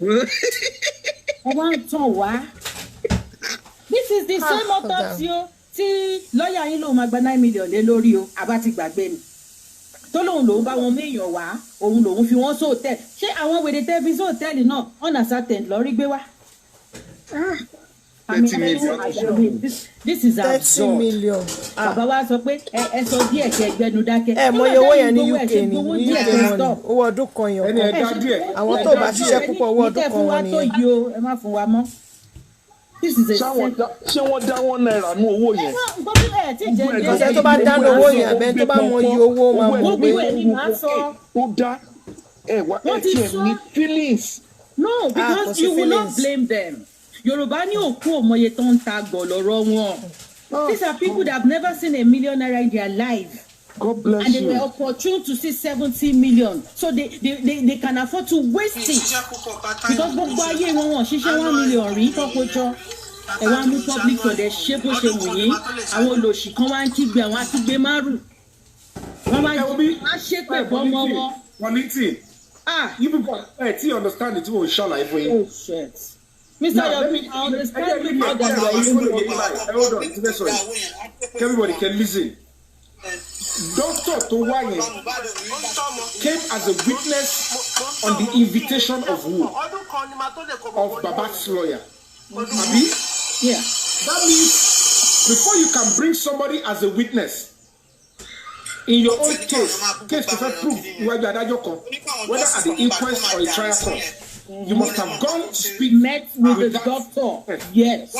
This is the same autopsy tí lawyer yín ló máa gba 9 million lé lórí o àbá ti gbàgbé ni. Tó lóun lòun bá wọn méèyàn wá òun lòun fi wọn sóòtẹ́ẹ̀lì ṣé àwọn wèrè tẹ́bí sóòtẹ́ẹ̀lì náà ọ̀nà certain lọ́rí gbé wá. 30 million. This is 30 million. Bàbá wa sọ pé ẹ sọ díẹ̀ kẹ́ gbẹnu dákẹ́. Mọ iye owó yẹn ní UK ní UK money owó ọdún kan yàn kan. Àwọn tó bá ṣiṣẹ́ púpọ̀ owó ọdún kan wọn nìyẹn. Ẹ má fún wa mọ́. Ṣé wọ́n dá £1 nú owó yẹn? Ọ̀sẹ̀ tó bá dáná owó yẹn àbẹ́ tó bá mọ iye owó máa mọ̀ pé ó dá ẹ̀wà ẹ̀kẹ́ ní feelings. No, because you will not blame them. Yorùbá ní òkú òmòye tó ń ta gọ̀ lọ́rọ̀ wọn. These are people that have never seen a million naira in their life. God bless and you. they were opportune to see 70 million. So they can afford to waste it. Because gbogbo ayé wọn ṣiṣẹ́ 1 million rí kọ́kọ́jọ́. Ẹ wá mú public for their ṣé bó ṣe wù yín. Àwọn olòṣì kan wá ń kígbe àwọn akígbe márùn. Wọ́n wá ṣépè bọ́mọ wọn. Quality. You people understand it will show like for you. Oh shit. Mr. Yomi, I understand you more than you hold on, sorry. Everybody can listen. Dr. Towaye came as a witness on the invitation of who? Of Baba's lawyer. Abi? Yeah. That means before you can bring somebody as a witness in your own case to prove whether at the inquest or a trial court, you must have gone to speak met with the doctor. Yes.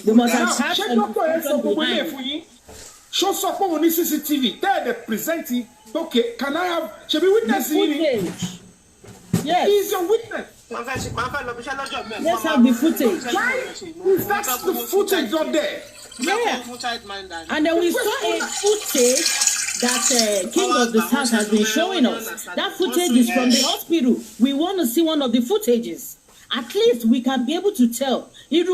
They must have had show support on CCTV. Tell the presenting. Okay, can I have? Should be witness footage? Yes. He's your witness. Let's have the footage. Why? That's the footage not there. Yeah. And then we saw a footage that King of the South has been showing us. That footage is from the hospital. We want to see one of the footages. At least we can be able to tell. We'll be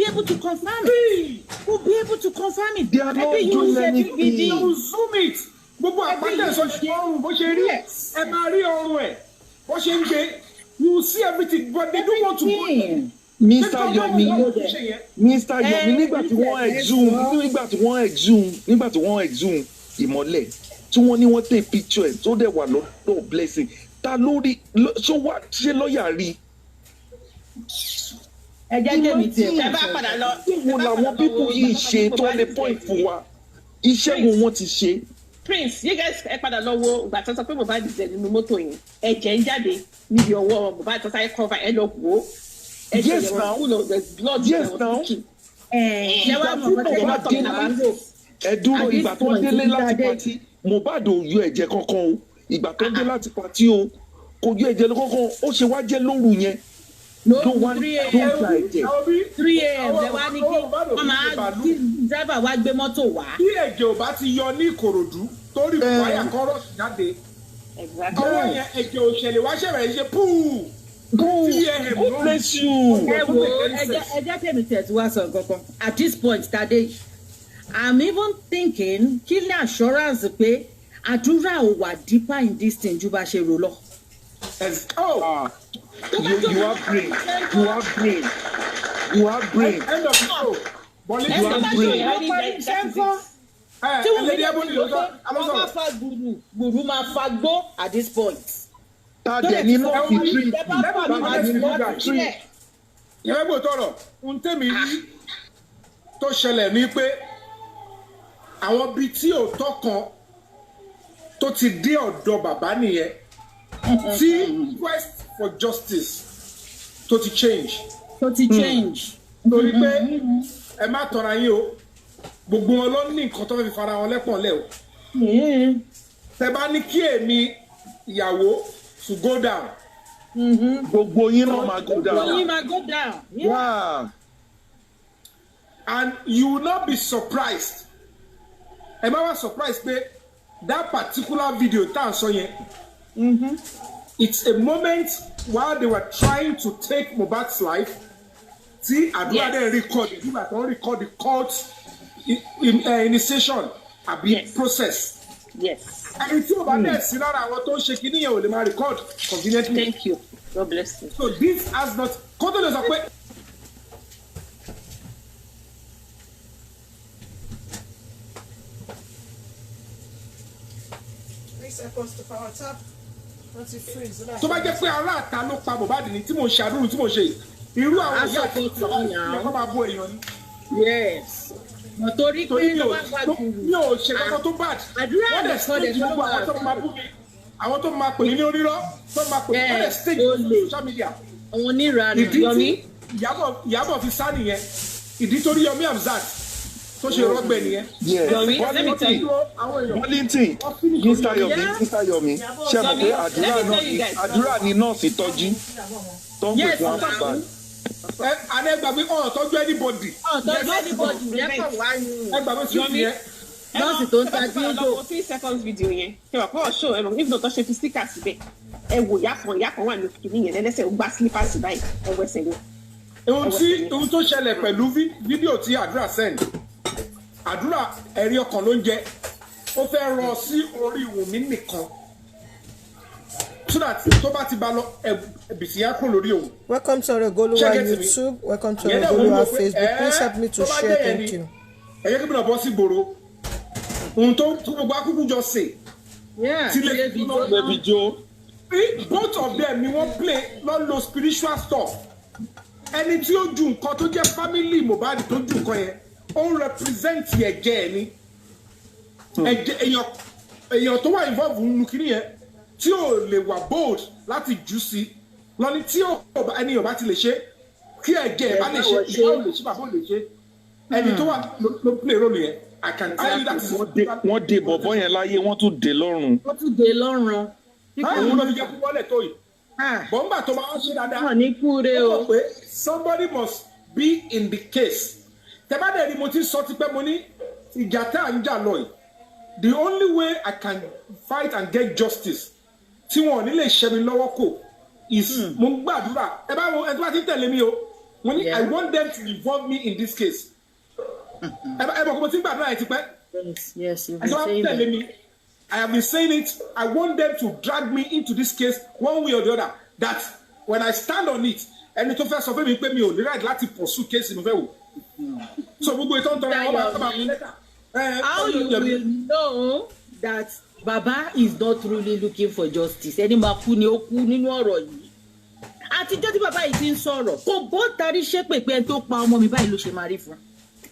able to confirm it. We'll be able to confirm it. They are not doing anything. They will zoom it. You will see everything, but they don't want to go there. Mr. Yomi, nígbà tí wọ́n exhume ìmọ́lẹ̀ tí wọ́n ní wọ́n take picture ẹ̀ tó dẹ̀ wà lọ́dọ̀ Blessing ta lórí ṣé lọ́ọ̀yà rí. Ẹ jẹ́ kémi tiẹ̀ ẹ bá padà lọ. Ìwọ làwọn pípọ̀ yìí ṣe tó lè point fún wa iṣẹ́ wo wọ́n ti ṣe. Prince, you guys ẹ padà lọ wo ìgbà tó sọ pé Mohbad jẹ nínú mọ́tò yẹn ẹ̀jẹ̀ ń jáde níbi ọwọ́ Mohbad tó sáré cover ẹ lọ wò ó. Yes now. Yes now. Ẹ dúró ìgbà tó délé láti pàtí Mohbad ò yọ ẹ̀jẹ̀ kankan o ìgbà tó dé láti pàtí o kò yọ ẹ̀jẹ̀ kankan ó ṣe wá jẹ́ lóru yẹn. No, 3 a.m. lẹ wá ní kí wọ́n máa kí driver wá gbé mọ́tò wá. Bí ẹ̀jẹ̀ ò bá ti yọ ní Ìkòròdú torí wáyà kọ́rọ̀ jáde. Ọwọ́ yẹn ẹ̀jẹ̀ ò ṣẹlẹ̀ wá ṣẹ̀rẹ̀ ṣe púù. God bless you. Ẹ jẹ́ tèmi tẹ̀sí wá sọ nǹkan kan. At this point, Tade, I'm even thinking kí ni assurance pé àdúrà ò wà deeper in this thing ju bá ṣe rò lọ. You have brain. You have brain. You have brain. End of the show. You have brain. Tí wọ́n fi máa fa gbùrù máa fa gbó at this point. Tàdé ní lọ́ọ̀ fi tírì. Ìyẹn gbò tọrọ ohun tẹ́mi rí tó ṣẹlẹ̀ ní pé àwọn bíi tí òótọ́ kan tó ti dé ọ̀dọ̀ bàbá nìyẹn tí quest for justice tó ti change. Torí pé ẹ má tọra yín o gbogbo wọn ló ní nǹkan tó fẹ́ fi fara wọn lẹ́pọ̀n lẹ́ o. Tẹ bá ní kí èmi ìyàwó to go down. Gbogbo yín náà máa go down. Gbogbo yín máa go down. Yeah. And you will not be surprised. Ẹ má wá surprised pé that particular video tá à ń sọ yẹn. It's a moment while they were trying to take Mohbad's life. Tí àdúrà dẹ̀ record the court initiation àbí process. Yes. ẹni tí ò bá dẹ̀ sí lára àwọn tó ń ṣe kíní yẹn ò lè máa record conveniently. Thank you. God bless you. So this has not kó tó lè sọ pé. 3 seconds to power tap. Tó bá jẹ́ pé aláàta ló pa Mohbad ní tí mò ń ṣàdúró tí mò ń ṣe irú àwọn ìyá àti ìyá máa bó èèyàn ni. Yes. Torí pé ló wá wá jù. Mi ò ṣe kankan tó bad. Wọ́n dẹ̀ stage gbogbo àwọn tó máa bú mi. Àwọn tó máa pè mí ní onírọ́ tó máa pè mí. Wọ́n dẹ̀ stage social media. Àwọn oníranú Yomi. Ìyábọ̀ fi sá nìyẹn. Ìdí torí Yomi Hamzat tó ṣe rọ́gbẹ̀ nìyẹn. Yomi, let me tell you. Wọ́líntìn Mr. Yomi ṣe mọ̀ pé àdúrà ni nọ́ọ̀sì tọ́jú tó ń pè fún àfàbà. Àná ẹgbàgbé tọ́jú anybody. Tọ́jú anybody lẹ́kọ̀ọ́ wá ní. Ẹgbàgbé sí ìyẹn. Nọ́ọ̀sì tó ń tajú ń lò. 3 seconds video yẹn. Ṣé wàá kọ́ show ẹ̀ mọ̀ if not ṣe fi sticker síbẹ̀. Ẹ wò ìyá kan wà ní kìíní yẹn lẹ́lẹ́sẹ̀ ó gbá slippers báyìí ẹ wẹsẹ̀ lọ. Ohun tó ṣẹlẹ̀ pẹ̀lú fídíò tí àdúrà send. Àdúrà ẹ̀rí ọkàn ló ń jẹ. Ó fẹ́ rọ sí orí Wùmí nìkan. So that tó bá ti bá lọ ẹ̀bìsì yẹn kúrò lórí òun. Welcome to Oregoluwa YouTube. Welcome to Oregoluwa Facebook. Please help me to share. Thank you. Ẹ jẹ́ kí mi náà bọ́ sí gbòòrò. Ohun tó gbogbo akúkú jọ sè. Tilé Bíjó. Both of them ni wọ́n play lọ́ lo spiritual stuff. Ẹni tí ó ju nǹkan tó jẹ́ family Mohbad tó ju nǹkan yẹn ó ń represent ẹ̀jẹ̀ ẹ̀ ni. Èèyàn tó wà involve nínú kíní yẹn tí ò lè wà bold láti jù sí lọ́ni tí ẹni ò bá ti lè ṣe kí ẹ̀jẹ̀ ẹ̀ bá lè ṣe ìyá ò lè ṣe bàbá ò lè ṣe ẹni tó wà ló play role yẹn I can tell you that is wọ́n de bọ̀bọ́ yẹn láyé wọ́n tún de lọ́rùn. Wọ́n tún dé lọ́rùn. Àwọn ló fi jẹ́ kú wọlé tó yìí. Bọ́mbà tó máa ń ṣe dáadáa. Wọ́n ní kúre o. Ó mọ̀ pé somebody must be in the case. Tẹ́bádẹ́ ni mo ti sọ ti pẹ́ mo ní ìjà tá à ń jà lọ yìí. The only way I can fight and get justice tí wọn ò ní lè ṣẹ́ mi lọ́wọ́ kò is mo ń gbàdúrà ẹ bá ti tẹ̀lé mi o mo ní I want them to involve me in this case. Ẹ bọ̀ kó mo ti ń gbàdúrà yẹn ti pẹ́. Yes, you've been saying that. I have been saying it. I want them to drag me into this case one way or the other. That when I stand on it, ẹni tó fẹ́ sọ fún mi pé mi ò ní right láti pursue case mi fẹ́ wò. So gbogbo ìtọ́ ń tọrọ ọba ọba mi lẹ́tà. How you will know that Baba is not really looking for justice? Ẹni máa kú ni ó kú nínú ọ̀rọ̀ yìí. Àtijọ́ tí bàbá yìí ti ń sọ̀rọ̀ kò bó tarí ṣépè pé ẹni tó pa ọmọ mi báyìí ló ṣe máa rí fún.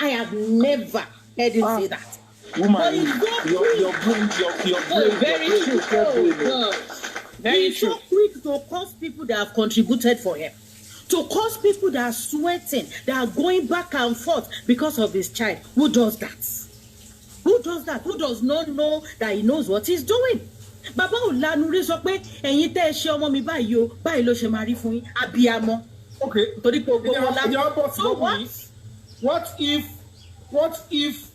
I have never heard him say that. Woman, your brain. Very true. Very true. He's so quick to curse people that have contributed for him, to curse people that are sweating, that are going back and forth because of his child. Who does that? Who does that? Who does not know that he knows what he's doing? Bàbá ò lanu rí sọ pé ẹ̀yin tẹ́ ẹ ṣe ọmọ mi báyìí o, báyìí ló ṣe máa rí fún yín, abiyamọ. Okay. Torí pé gbogbo wọn lábẹ́. So what if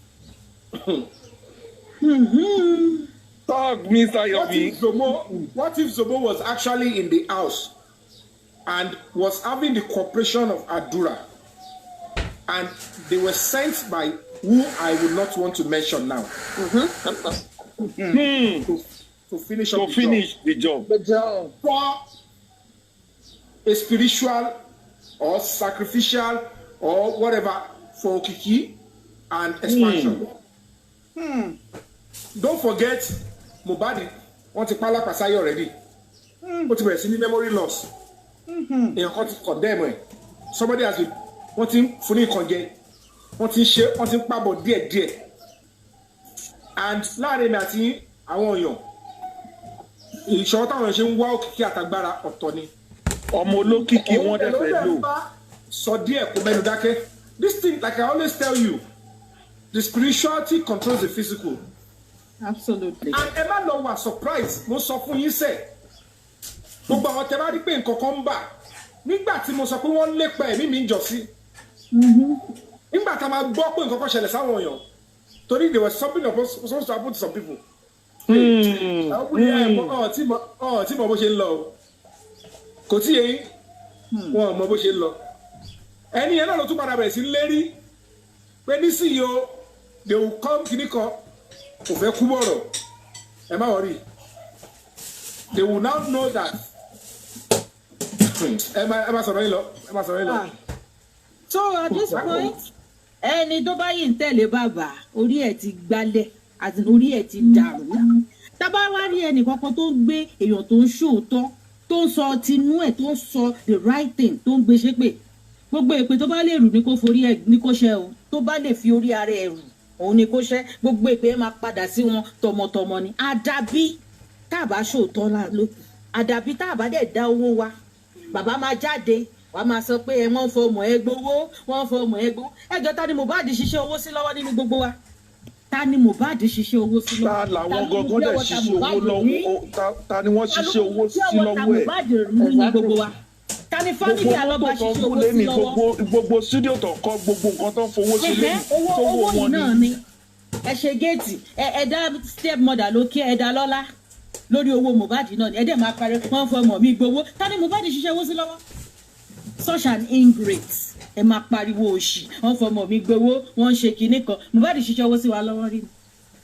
Talk, Mr. Yomi. What if Zomo was actually in the house and was having the cooperation of Adura, and they were sent by who I would not want to mention now to finish the job. For a spiritual or sacrificial or whatever for Kiki and expansion. Don't forget Mohbad wọ́n ti pa Lápàsáyé already. Ó ti bẹ̀rẹ̀ sí ní memory loss. Èèyàn kan ti condemn ẹ̀. Somebody has been wọ́n ti ń fún ní nǹkan jẹ. Wọ́n ti ń pàbọ̀ díẹ̀díẹ̀. And láàrin mi àti àwọn èèyàn ìṣòro táwọn èèyàn ṣe ń wá òkìkí àtàgbára ọ̀tọ̀ ni. Ọmọ olókìkí wọ́n dẹ̀ fẹ́ lò. Sọ díẹ̀ kó mẹ́nu dákẹ́. This thing, like I always tell you, the spirituality controls the physical. Absolutely. And ẹ má lọ wà surprise mo sọ fún yín sẹ́ gbogbo àwọn tẹ bá rí pé nǹkan kan ń bà nígbà tí mo sọ pé wọ́n lépa ẹ̀mí mi ń jọ sí nígbà tá a máa gbọ́ pé nǹkan kan ṣẹlẹ̀ sáwọn èèyàn torí there was something that was supposed to happen to some people. Tí mo bó ṣe ń lọ o kò tí yẹn wọn mọ bó ṣe ń lọ ẹni yẹn náà ló tún padà bẹ̀rẹ̀ sí lérí pé nísìnyí o they will come kìíní kan kò fẹ́ kú bọ̀rọ̀ ẹ má worry, they will now know that ẹ má sọ̀rọ̀ yín lọ. So at this point ẹni tó bá yìí ń tẹ̀lé bàbá orí ẹ̀ ti gbálẹ̀ àti orí ẹ̀ ti dàrú tábà wá rí ẹnì kankan tó ń gbé èèyàn tó ń ṣòótọ́ tó ń sọ tinú ẹ̀ tó ń sọ the right thing tó ń gbé ṣépè gbogbo èpè tó bá lè rù ní kó forí ẹ̀ ní kó ṣẹ́ o tó bá lè fi orí ara ẹ̀ rù òun ni kó ṣẹ́ gbogbo èpè ẹ̀ máa padà sí wọn tọmọtọmọ ni àdàbí tá a bá ṣòótọ́ lókù àdàbí tá a bá dẹ̀ dá owó wa bàbá máa jáde wàá máa sọ pé wọ́n fọmọ ẹ gbowó wọ́n fọmọ ẹ gbowó ẹjọ́ ta ni Mohbad ṣiṣẹ́ owó sí lọ́wọ́ nínú gbogbo wa ta ni Mohbad ṣiṣẹ́ owó sí lọ́wọ́ ta làwọn gangan dẹ̀ ṣiṣẹ́ owó lọ́wọ́ ta ni wọ́n ṣiṣẹ́ owó sí lọ́wọ́ ẹ̀ nínú gbogbo wa ta ni fámìlì alọ́ba ṣiṣẹ́ owó sí lọ́wọ́ gbogbo studio tó kọ́ gbogbo nǹkan tó ń fowó sí lẹ́yìn tó wọ wọn ni ẹ ṣe géètì ẹ dá step mother lókè ẹ dá lọ́lá lórí owó Mohbad náà ni ẹ dẹ̀ máa parí wọ́n fọmọ mi gbowó ta ni Mohbad ṣiṣẹ́ owó sí lọ́wọ́ such an ingrate ẹ máa pariwo òṣì wọ́n fọmọ mi gbowó wọ́n ń ṣe kinní kan Mohbad ṣiṣẹ́ owó sí wa lọ́wọ́ rí ni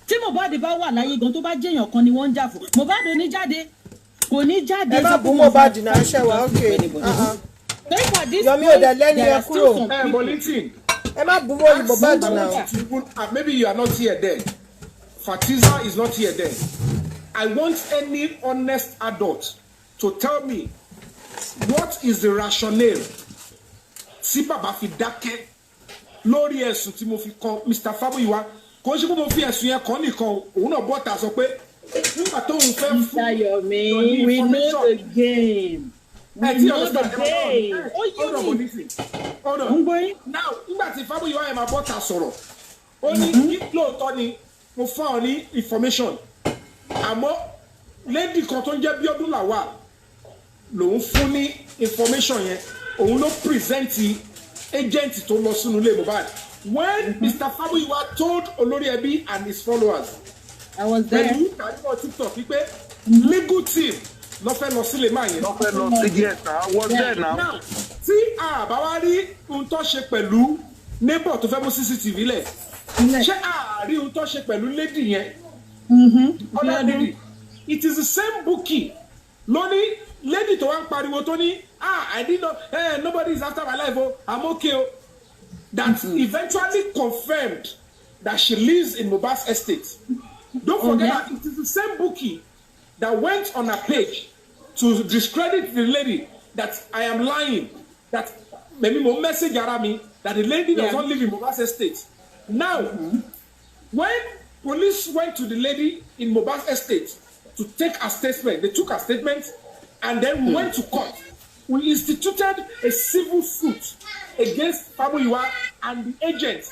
tí Mohbad bá wà láyé gan tó bá jẹ́yàn kan ni wọ́n ń jà fún Mohbad ò ní jáde kò ní jáde. ẹ má bú Mohbad náà ṣe wá ókè Yomi ò dẹ̀ lẹ́ni ẹ kúrò ẹ má bú Mohbad náà. Maybe you are not here then. Fatiza is not here then. I want any honest adult to tell me what is the rationale tí bàbá fi dákẹ́ lórí ẹ̀sùn tí mo fi kan Mr. Famuyiwa kò ṣe pé mo fi ẹ̀sùn yẹn kàn nìkan òun náà bọ́ta sọ pé nígbà tóun fẹ́ fún Yomi we know the game we know the game hold on now nígbà tí Famuyiwa yẹn máa bọ́ta sọ̀rọ̀ ó ní lóòótọ́ ni mo fún ọ ní information àmọ́ lady kan tó ń jẹ́ Bíọ́dún Lawal lòun fún ní information yẹn òun ló present agent tó lọ sínú ilé Mohbad when Mr. Famuyiwa told olórí ẹbí and his followers I was there pẹ̀lú ìtàgé TikTok wípé legal team lọ fẹ́ lọ sílé máa yẹn. lọ fẹ́ lọ sí yẹta wọ́n dẹ̀ náà. tí àbá wá rí ohun tó ṣe pẹ̀lú neighbor tó fẹ́ mú CCTV lẹ̀ ṣé àárí ohun tó ṣe pẹ̀lú lady yẹn. Other lady it is the same bookie lóní lady tó wá ń pariwo tó ní I did not nobody is after my life oh I'm okay oh that eventually confirmed that she lives in Mohbad's estate. Don't forget that it is the same bookie that went on her page to discredit the lady that I am lying that maybe more message around me that the lady does not live in Mohbad's estate. Now when police went to the lady in Mohbad's estate to take a statement. They took a statement and then we went to court. We instituted a civil suit against Famuyiwa and the agent.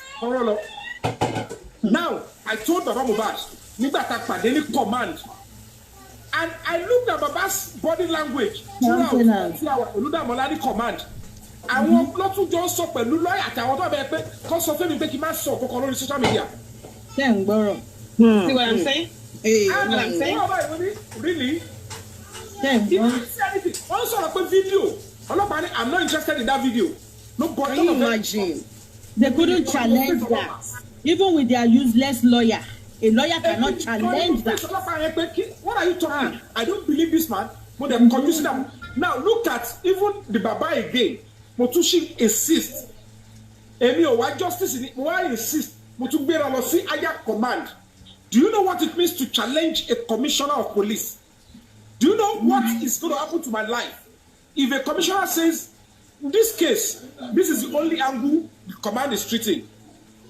Now, I told Baba Mohbad, nígbà tá pàdé ní command, and I looked at Baba's body language throughout Olúdàmọ́lá ní command. Àwọn lọ́tún jọ sọ pẹ̀lú lọ́ọ̀yà àtàwọn tó bẹ̀rẹ̀ pé kọ́ sọ fún mi pé kí n má sọ kọ́kọ́ lórí social media. Ṣé ń gbọ́rọ̀? See what I'm saying? And what am I really? Wọ́n sọ̀rọ̀ pé fídíò ọlọ́pàá ní I'm not interested in that video. No, but can you imagine? They couldn't challenge that. Even with their useless lawyer. A lawyer cannot challenge that. What are you talking? I don't believe this man. But they're confusing them. Now look at even the Baba again. Motushi insists. Emi o wa justice ni why insist? Motu gbera lọ sí higher command. Do you know what it means to challenge a commissioner of police? Do you know what is going to happen to my life? If a commissioner says, in this case, this is the only angle the command is treating.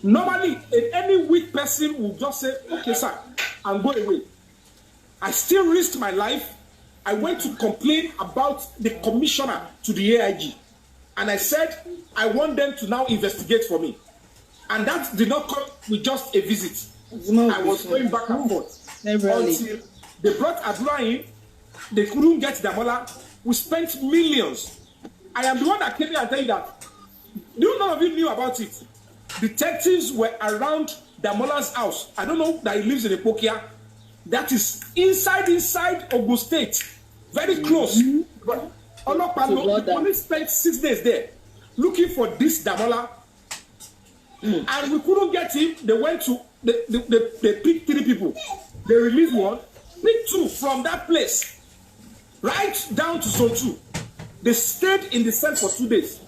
Normally, any weak person will just say, okay, sir, and go away. I still risked my life. I went to complain about the commissioner to the AIG. And I said, I want them to now investigate for me. And that did not come with just a visit. I was going back and forth. Until they brought Abdullah in, they couldn't get Damola. We spent millions. I am the one that came here and tell you that. None of you knew about it. Detectives were around Damola's house. I don't know that he lives in Epokia. That is inside Ogun State. Very close. But the police spent 6 days there looking for this Damola. And we couldn't get him. They went to, they picked 3 people. They released one. Me too, from that place, right down to Zone 2. They stayed in the cell for 2 days.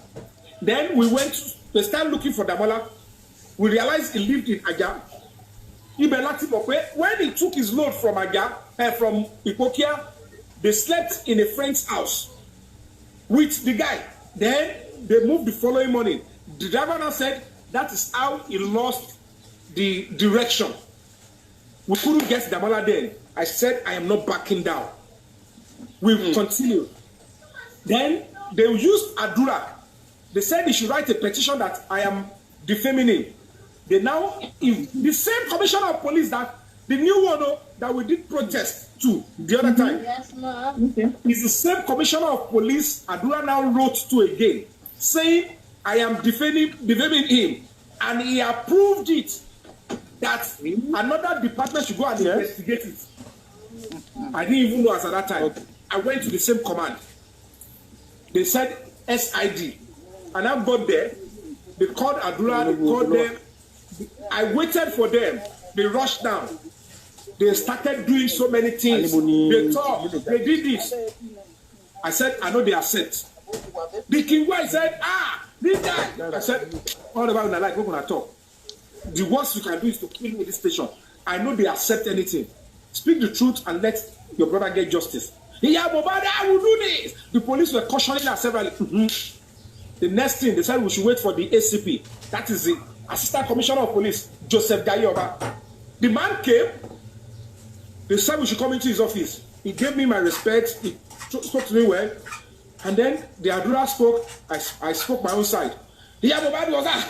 Then we started looking for Damola. We realized he lived in Aja. When he took his load from Aja, from Ipokia, they slept in a friend's house with the guy. Then they moved the following morning. The driver now said that is how he lost the direction. We couldn't get Damola then. I said, I am not backing down. We continued. Then they used Adura. They said they should write a petition that I am defaming him. They now, the same commissioner of police that the new one that we did protest to the other time. Yes, ma'am. Okay. Is the same commissioner of police Adura now wrote to again, saying I am defaming him, and he approved it that another department should go and investigate it. I didn't even know as at that time. Okay. I went to the same command. They said SID, and I got there. They called Adura. They called them. I waited for them. They rushed down. They started doing so many things. They talked. They did this. I said, I know they are set. The King White said, this guy. I said, all about like we're gonna talk. The worst you can do is to kill me in this station. I know they accept anything. Speak the truth and let your brother get justice. Yeah, Mohbad, I will do this. The police were cautioning us severally. The next thing, they said we should wait for the ACP. That is the Assistant Commissioner of Police, Joseph Dayoba. The man came. They said we should come into his office. He gave me my respect. He spoke to me well. And then the Adura spoke. I spoke my own side. Yeah, Mohbad was that.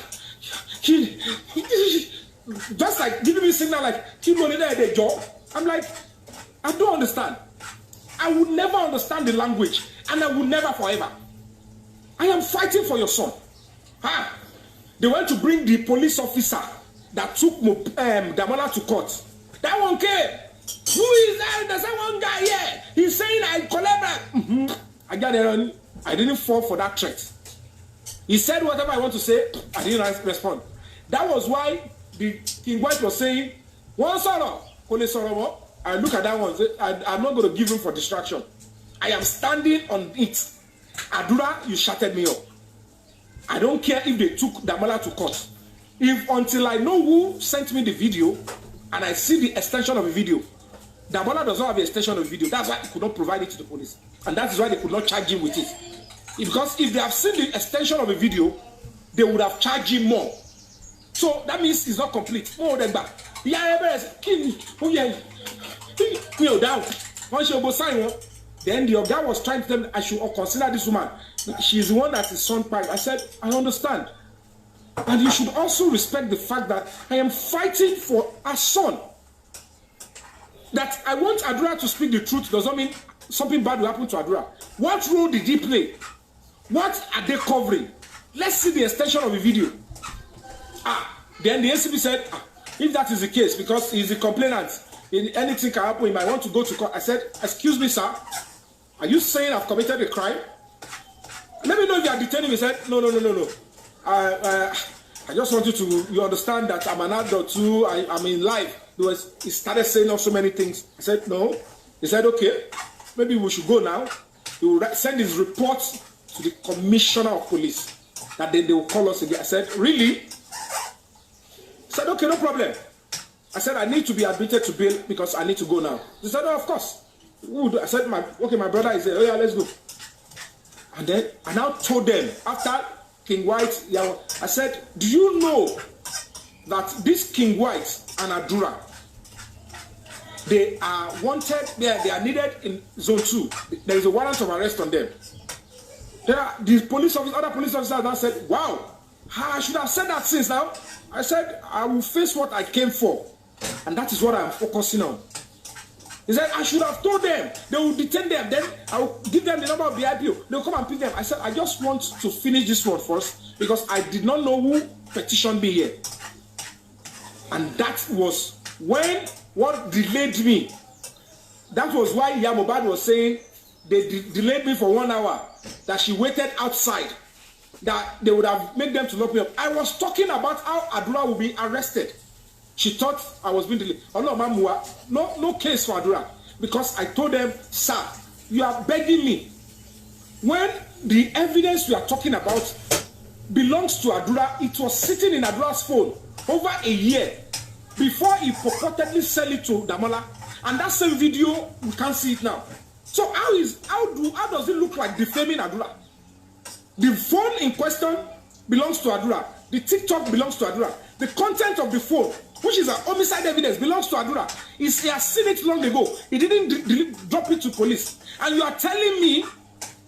Just like giving me a signal like, keep running there, the job. I'm like, I don't understand. I would never understand the language, and I will never forever. I am fighting for your son. They went to bring the police officer that took Damola to court. That one came. Who is that? There's that one guy here. He's saying I collaborate. I got it. I didn't fall for that threat. He said whatever I want to say. I didn't respond. That was why the King White was saying, one sorrow, only sorrow. I look at that one. I'm not going to give him for distraction. I am standing on it. Adura, you shutted me up. I don't care if they took Damola to court. If until I know who sent me the video and I see the extension of the video, Damola does not have the extension of the video. That's why he could not provide it to the police. And that is why they could not charge him with it. Because if they have seen the extension of the video, they would have charged him more. So that means it's not complete. Oh, then back. Down. Once you go sign, then the guy was trying to tell me I should consider this woman. She's the one that is son pipe. I said, I understand. And you should also respect the fact that I am fighting for a son. That I want Adura to speak the truth does not mean something bad will happen to Adura. What role did he play? What are they covering? Let's see the extension of the video. Then the ACP said, if that is the case, because he's the complainant, anything can happen, he might want to go to court. I said, excuse me, sir. Are you saying I've committed a crime? Let me know if you are detaining me. He said, no. I just want you understand that I'm an adult too. I'm in life. He started saying so many things. I said, no. He said, okay, maybe we should go now. He will send his report to the commissioner of police. That then they will call us again. I said, really? He said, okay, no problem. I said, I need to be admitted to bail because I need to go now. He said, oh, of course. I said, my brother is there. Oh, yeah, let's go. And then I now told them, after King White, I said, do you know that this King White and Adura, they are wanted, they are needed in Zone 2. There is a warrant of arrest on them. The police officer, other police officers now said, wow, I should have said that since now. I said, I will face what I came for. And that is what I'm focusing on. He said, I should have told them. They will detain them. Then I will give them the number of the IPO. They will come and pick them. I said, I just want to finish this one first because I did not know who petitioned me here. And that was when what delayed me. That was why Mohbad was saying they delayed me for 1 hour. That she waited outside. That they would have made them to lock me up. I was talking about how Adura will be arrested. She thought I was being delayed. Oh no, no case for Adura. because I told them, sir, you are begging me. When the evidence we are talking about belongs to Adura, it was sitting in Adura's phone over a year before he purportedly sell it to Damola. And that same video, we can't see it now. So how does it look like defaming Adura? The phone in question belongs to Adura. The TikTok belongs to Adura. The content of the phone, which is an homicide evidence, belongs to Adura. He has seen it long ago. He didn't drop it to police. And you are telling me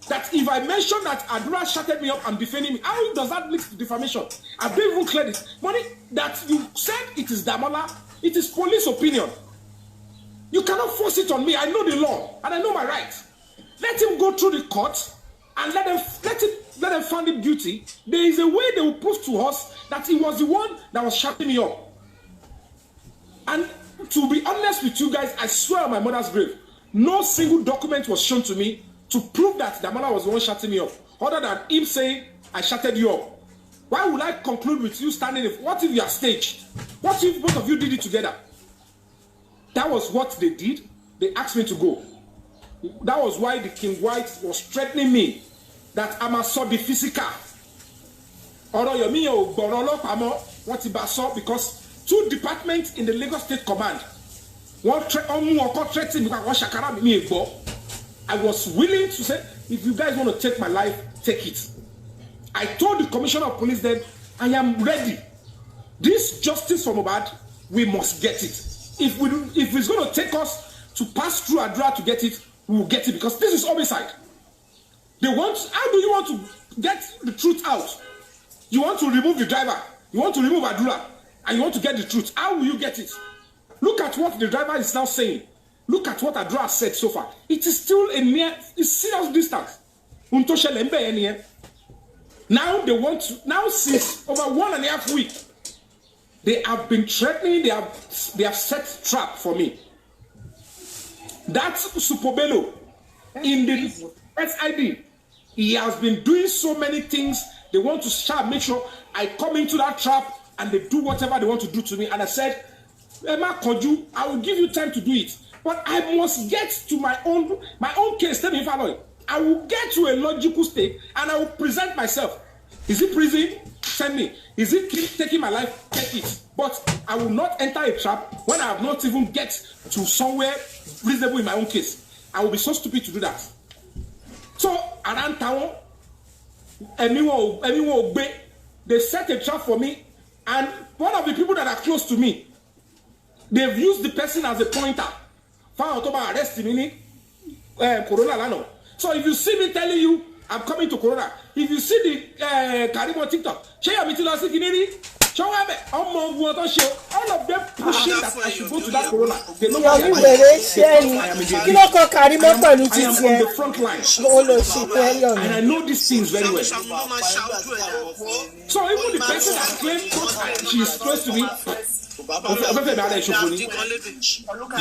that if I mention that Adura shouted me up and defaming me, how does that lead to defamation? I've been even cleared it. Money that you said it is Damola, it is police opinion. You cannot force it on me. I know the law and I know my rights. Let him go through the court and let them find him guilty. There is a way they will prove to us that he was the one that was shouting me up. And to be honest with you guys, I swear on my mother's grave, no single document was shown to me to prove that Damola was the one shouting me up, other than him saying, I shouted you up. Why would I conclude with you standing? What if you are staged? What if both of you did it together? That was what they did. They asked me to go. That was why the King White was threatening me that I must be physical. Because two departments in the Lagos State Command, I was willing to say, if you guys want to take my life, take it. I told the Commissioner of Police then, I am ready. This justice for Mohbad, we must get it. If it's going to take us to pass through Adura to get it, we will get it, because this is homicide. How do you want to get the truth out? You want to remove the driver, you want to remove Adura, and you want to get the truth. How will you get it? Look at what the driver is now saying. Look at what Adura said so far. It is still a serious distance. Now they want to, now since over 1.5 weeks, they have been threatening, they have set trap for me. That's Supobelo in the SID. He has been doing so many things. They want to make sure I come into that trap and they do whatever they want to do to me. And I said, Emma Koju, I will give you time to do it. But I must get to my own case. Tell me if I will get to a logical state and I will present myself. Is it prison? Send me. Is it taking my life? Take it. But I will not enter a trap when I have not even get to somewhere reasonable in my own case. I will be so stupid to do that. So around town, anyone they set a trap for me, and one of the people that are close to me, they've used the person as a pointer. Arrest me, Corona Lano. So if you see me telling you I'm coming to Corona, if you see the Karimo TikTok, all of them pushing that I should go to that Corona. They know I am on the front line. And I know these things very well. So even the person that claimed she is close to me, you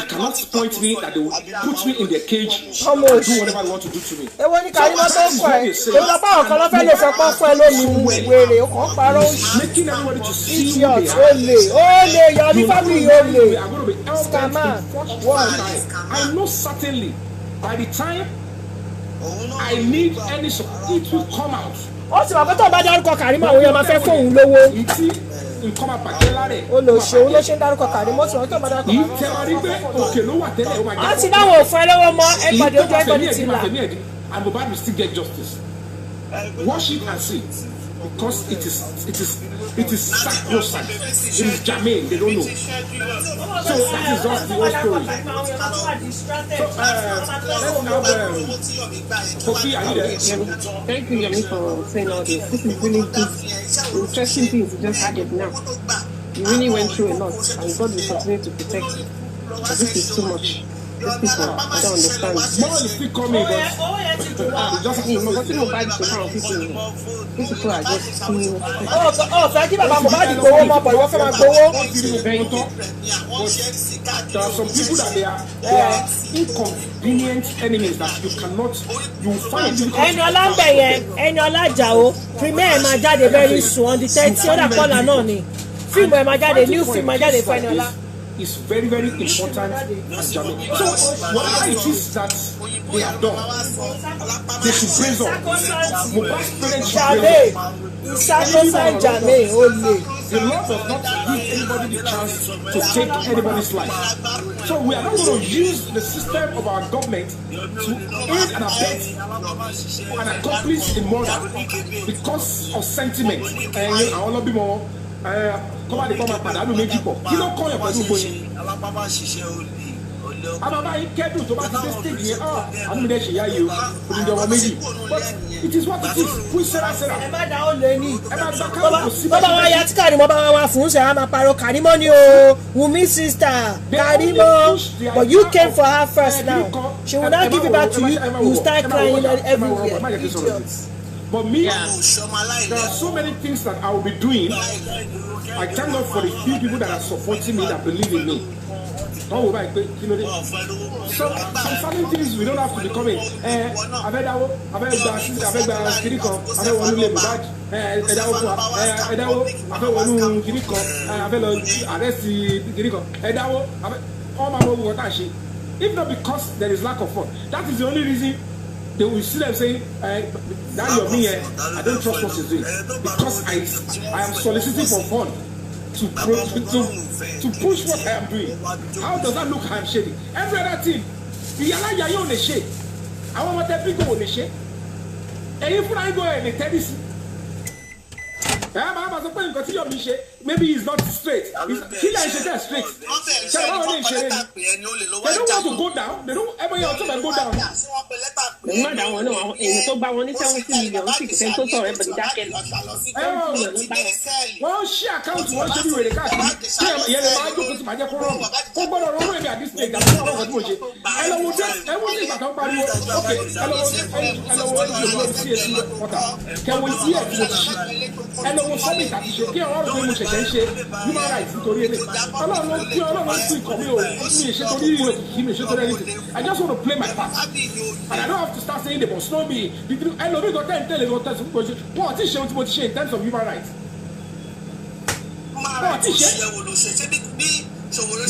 cannot point me that they will put me in their cage and do whatever they want to do to me. Making everybody to see who they are. I know certainly by the time I need any support, it will come out. And Mohbad will still get justice. Watch it and see, because it is sacrosanct. It is germane. They don't know. So that is just the whole story. Kofi, are you there? Thank you, Yemi, for saying all this. This is really good. Interesting things. You just had it now. You really went through a lot, and God will continue to protect you. But this is too much. These people, I don't understand. More is still coming, but just me. But you know, bad to kind of people. These people are just too. Thank you, Baba. Mohbad go more, but what can I go? There are some people that they are inconvenient enemies that you cannot. You find. Eniola Jao, premiere máa jáde very soon on the 30th. Other caller náà ni. Film máa jáde, new film máa jáde for Eniola. is very, very important and germane. So whatever it is that they have done, they should praise up. Mohbad's parents should praise up. The Lord does not give anybody the chance to take anybody's life. So we are not going to use the system of our government to aid and abet an accomplice in murder because of sentiment. Come the come padà ló méjì pọ̀ kí ló kọ́ yẹn pẹ̀lú gbóyin. Ababa yìí kẹ́dùn tó bá ti dé stage yẹn àánú mi dẹ̀ ṣe yá yìí o òdìdí ọmọ méjì but it is what it is fún sẹ́rasẹ́ra. Ẹ má dá ó lé ní. Ẹ má gbà káwọn kò sí bá. Bọ́lá wa ya tí Kàrímọ́ bá wá fún ṣe á máa parọ́ Kàrímọ́ ni o Wunmi sister Kàrímọ́ but you came for her first now she will not give it back to you you start crying everywhere. But me, there are so many things that I will be doing. I thank God for the few people that are supporting me, that believe in me. Some certain things we don't have to be coming. If not because there is lack of fun, that is the only reason. They will see them saying, "That you're me, I don't trust what you're doing because I am soliciting for fun to push what I am doing." How does that look? I'm shady. Every other thing, the yala yayo on the shade. I want to people on the shade. And if I go and tell this, maybe he's not straight. He's straight. They don't want to go down. They don't ever want to go down. Well, she account one should be with the cash. Human rights nítorí ẹni Ọlọ́run ló kí Ọlọ́run sí ìkọ̀wé o mi ṣe torí mi ṣe torí anything I just want to play my part and I don't have to start saying they must know me ẹlòmíì kan tẹ́lẹ̀ kan tẹ́lẹ̀ fún pé wọ́n ti ṣe ohun tí mo ti ṣe in terms of human rights wọ́n ti ṣe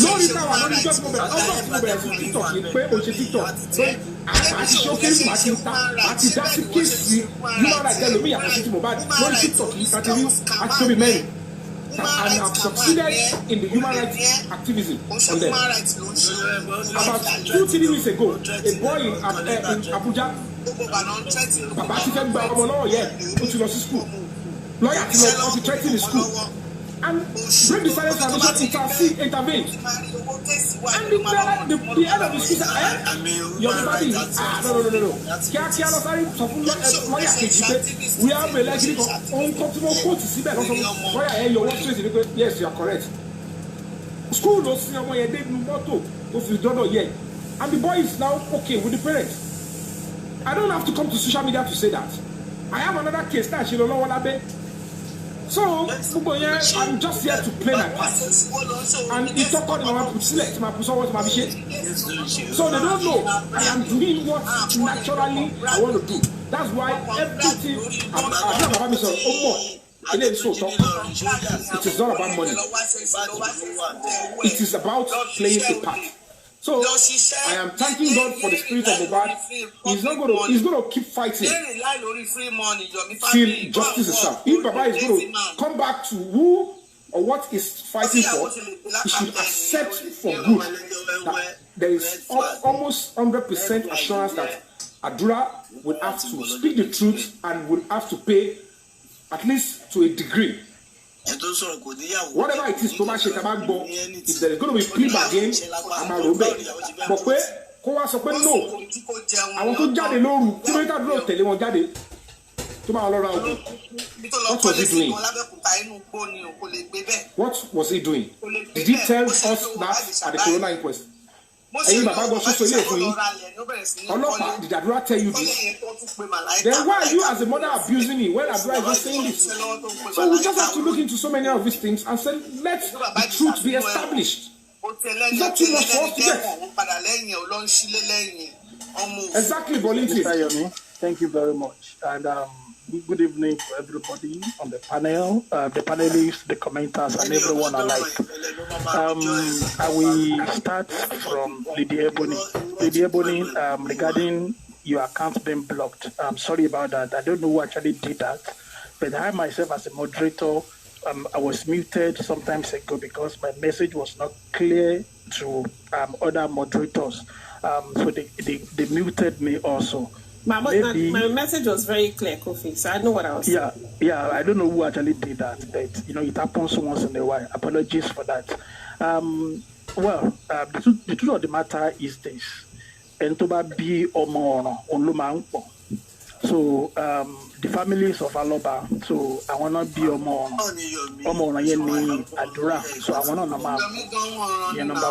lórí táwọn lórí jọ́ tí mo bẹ̀rẹ̀ sí TikTok yìí pé o ṣe TikTok pé àti showcase àti dá sí kéèsì human rights ẹlòmíì yàtọ̀ sí ti Mohbad lórí TikTok yìí àti rí àti tóbi mẹ́rin. And have succeeded in the human rights activism on them. About 2-3 weeks ago, a boy in Abuja, Baba ti fẹ́ gba ọmọ lọ́wọ́ yẹ, ó ti lọ sí school. Lawyer ti lọ ti threaten the school. And Break the Silence Foundation intervened. And the head of the school said, your body, no. Kíákíá lọ sáré sọ fún lọ́yà kejì pé we have a legitimate uncomfortable court síbẹ̀ lọ́sọ̀ lọ́yà ẹ̀ yọ wọ́n straight ní pé yes you are correct. School ló sin ọmọ yẹn dé inú mọ́tò tó fi dọ́dọ̀ yẹ. And the boy is now okay with the parents. I don't have to come to social media to say that. I have another case that ṣe lọ lọ́wọ́ lábẹ́. So, I'm just here to play my part. And it's all called my select my shit. So they don't know I am doing what naturally I want to do. That's why everything it is not about money. It is about playing a part. So I am thanking God for the spirit of Mohbad. He's going to keep fighting till justice is served. If Baba is going to come back to who or what he's fighting for, he should accept for good that there is almost 100% assurance that Adura will have to speak the truth and will have to pay at least to a degree. Whatever it is, if there is going to be plea again, I'm a robot. But no, I want to jade loru. What was he doing? What was he doing? Did he tell us that at the Corona inquest? Did Adura tell you this? Then why are you as a mother abusing me when Adura is not saying this? So we just have to look into so many of these things and say, let the truth be established. It's not too much for us to get. Exactly, volunteer. Thank you very much. And good evening to everybody on the panel, the panelists, the commenters, and everyone alike. I will start from Lady Ebony. Lady Ebony, regarding your account being blocked, I'm sorry about that. I don't know who actually did that, but I myself as a moderator, I was muted some times ago because my message was not clear to other moderators. So they muted me also. My message was very clear, Kofi, so I know what I was saying. Yeah, I don't know who actually did that, but it happens once in a while. Apologies for that. The truth of the matter is this. Entoba bi omo ono so the families of Aloba, so I wanna be omo ono yeni adura, so I wanna number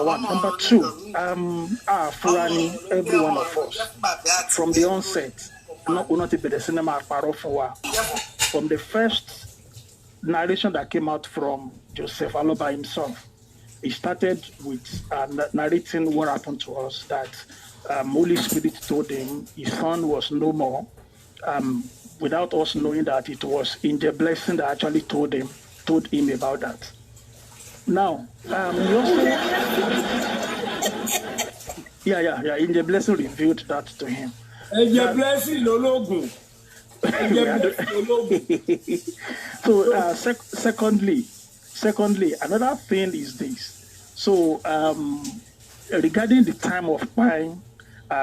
one. Number two, Furani, every one of us from the onset, not the cinema from the first narration that came out from Joseph Aloba himself. He started with narrating what happened to us, that Holy Spirit told him his son was no more, without us knowing that it was Angel Blessing that actually told him about that. Now, Angel Blessing revealed that to him. Angel Blessing, no logo. So, secondly, another thing is this. So, regarding the time of buying,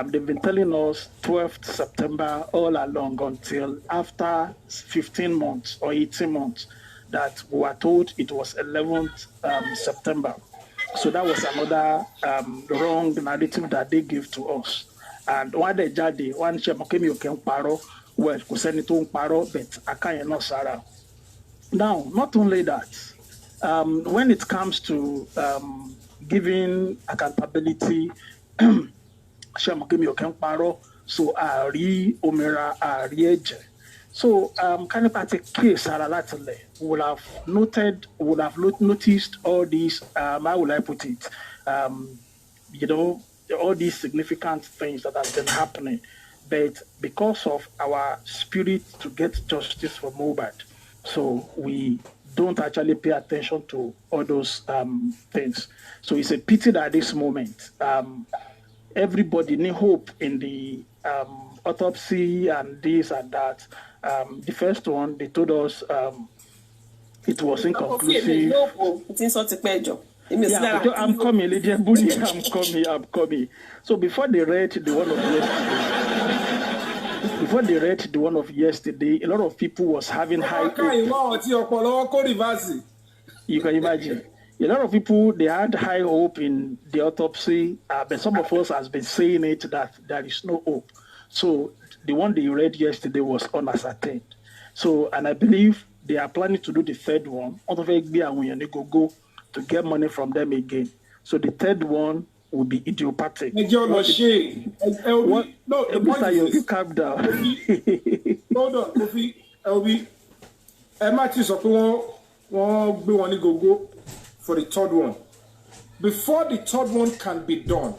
they've been telling us 12th September all along until after 15 months or 18 months that we were told it was 11th September. So that was another wrong narrative that they gave to us. And one day, one Shemokemi Paro, well, Kusenito Paro, but Akaya no Sarah. Now, not only that, when it comes to giving accountability, so Ari Omera Arieje. So kind of at a case would have noticed all these how will I put it? All these significant things that have been happening. But because of our spirit to get justice for Mohbad, so we don't actually pay attention to all those things. So it's a pity that at this moment, everybody need hope in the autopsy and this and that. The first one, they told us it was inconclusive. I'm coming, Lady Ebony, I'm coming. So before they read the one of yesterday, a lot of people was having high hope. You can imagine. A lot of people, they had high hope in the autopsy, but some of us has been saying it that there is no hope. So the one they read yesterday was unascertained. So, and I believe they are planning to do the third one. Go to get money from them again. So the third one will be idiopathic. No, you calm down. Hold on, Kofi. Go for the third one. Before the third one can be done,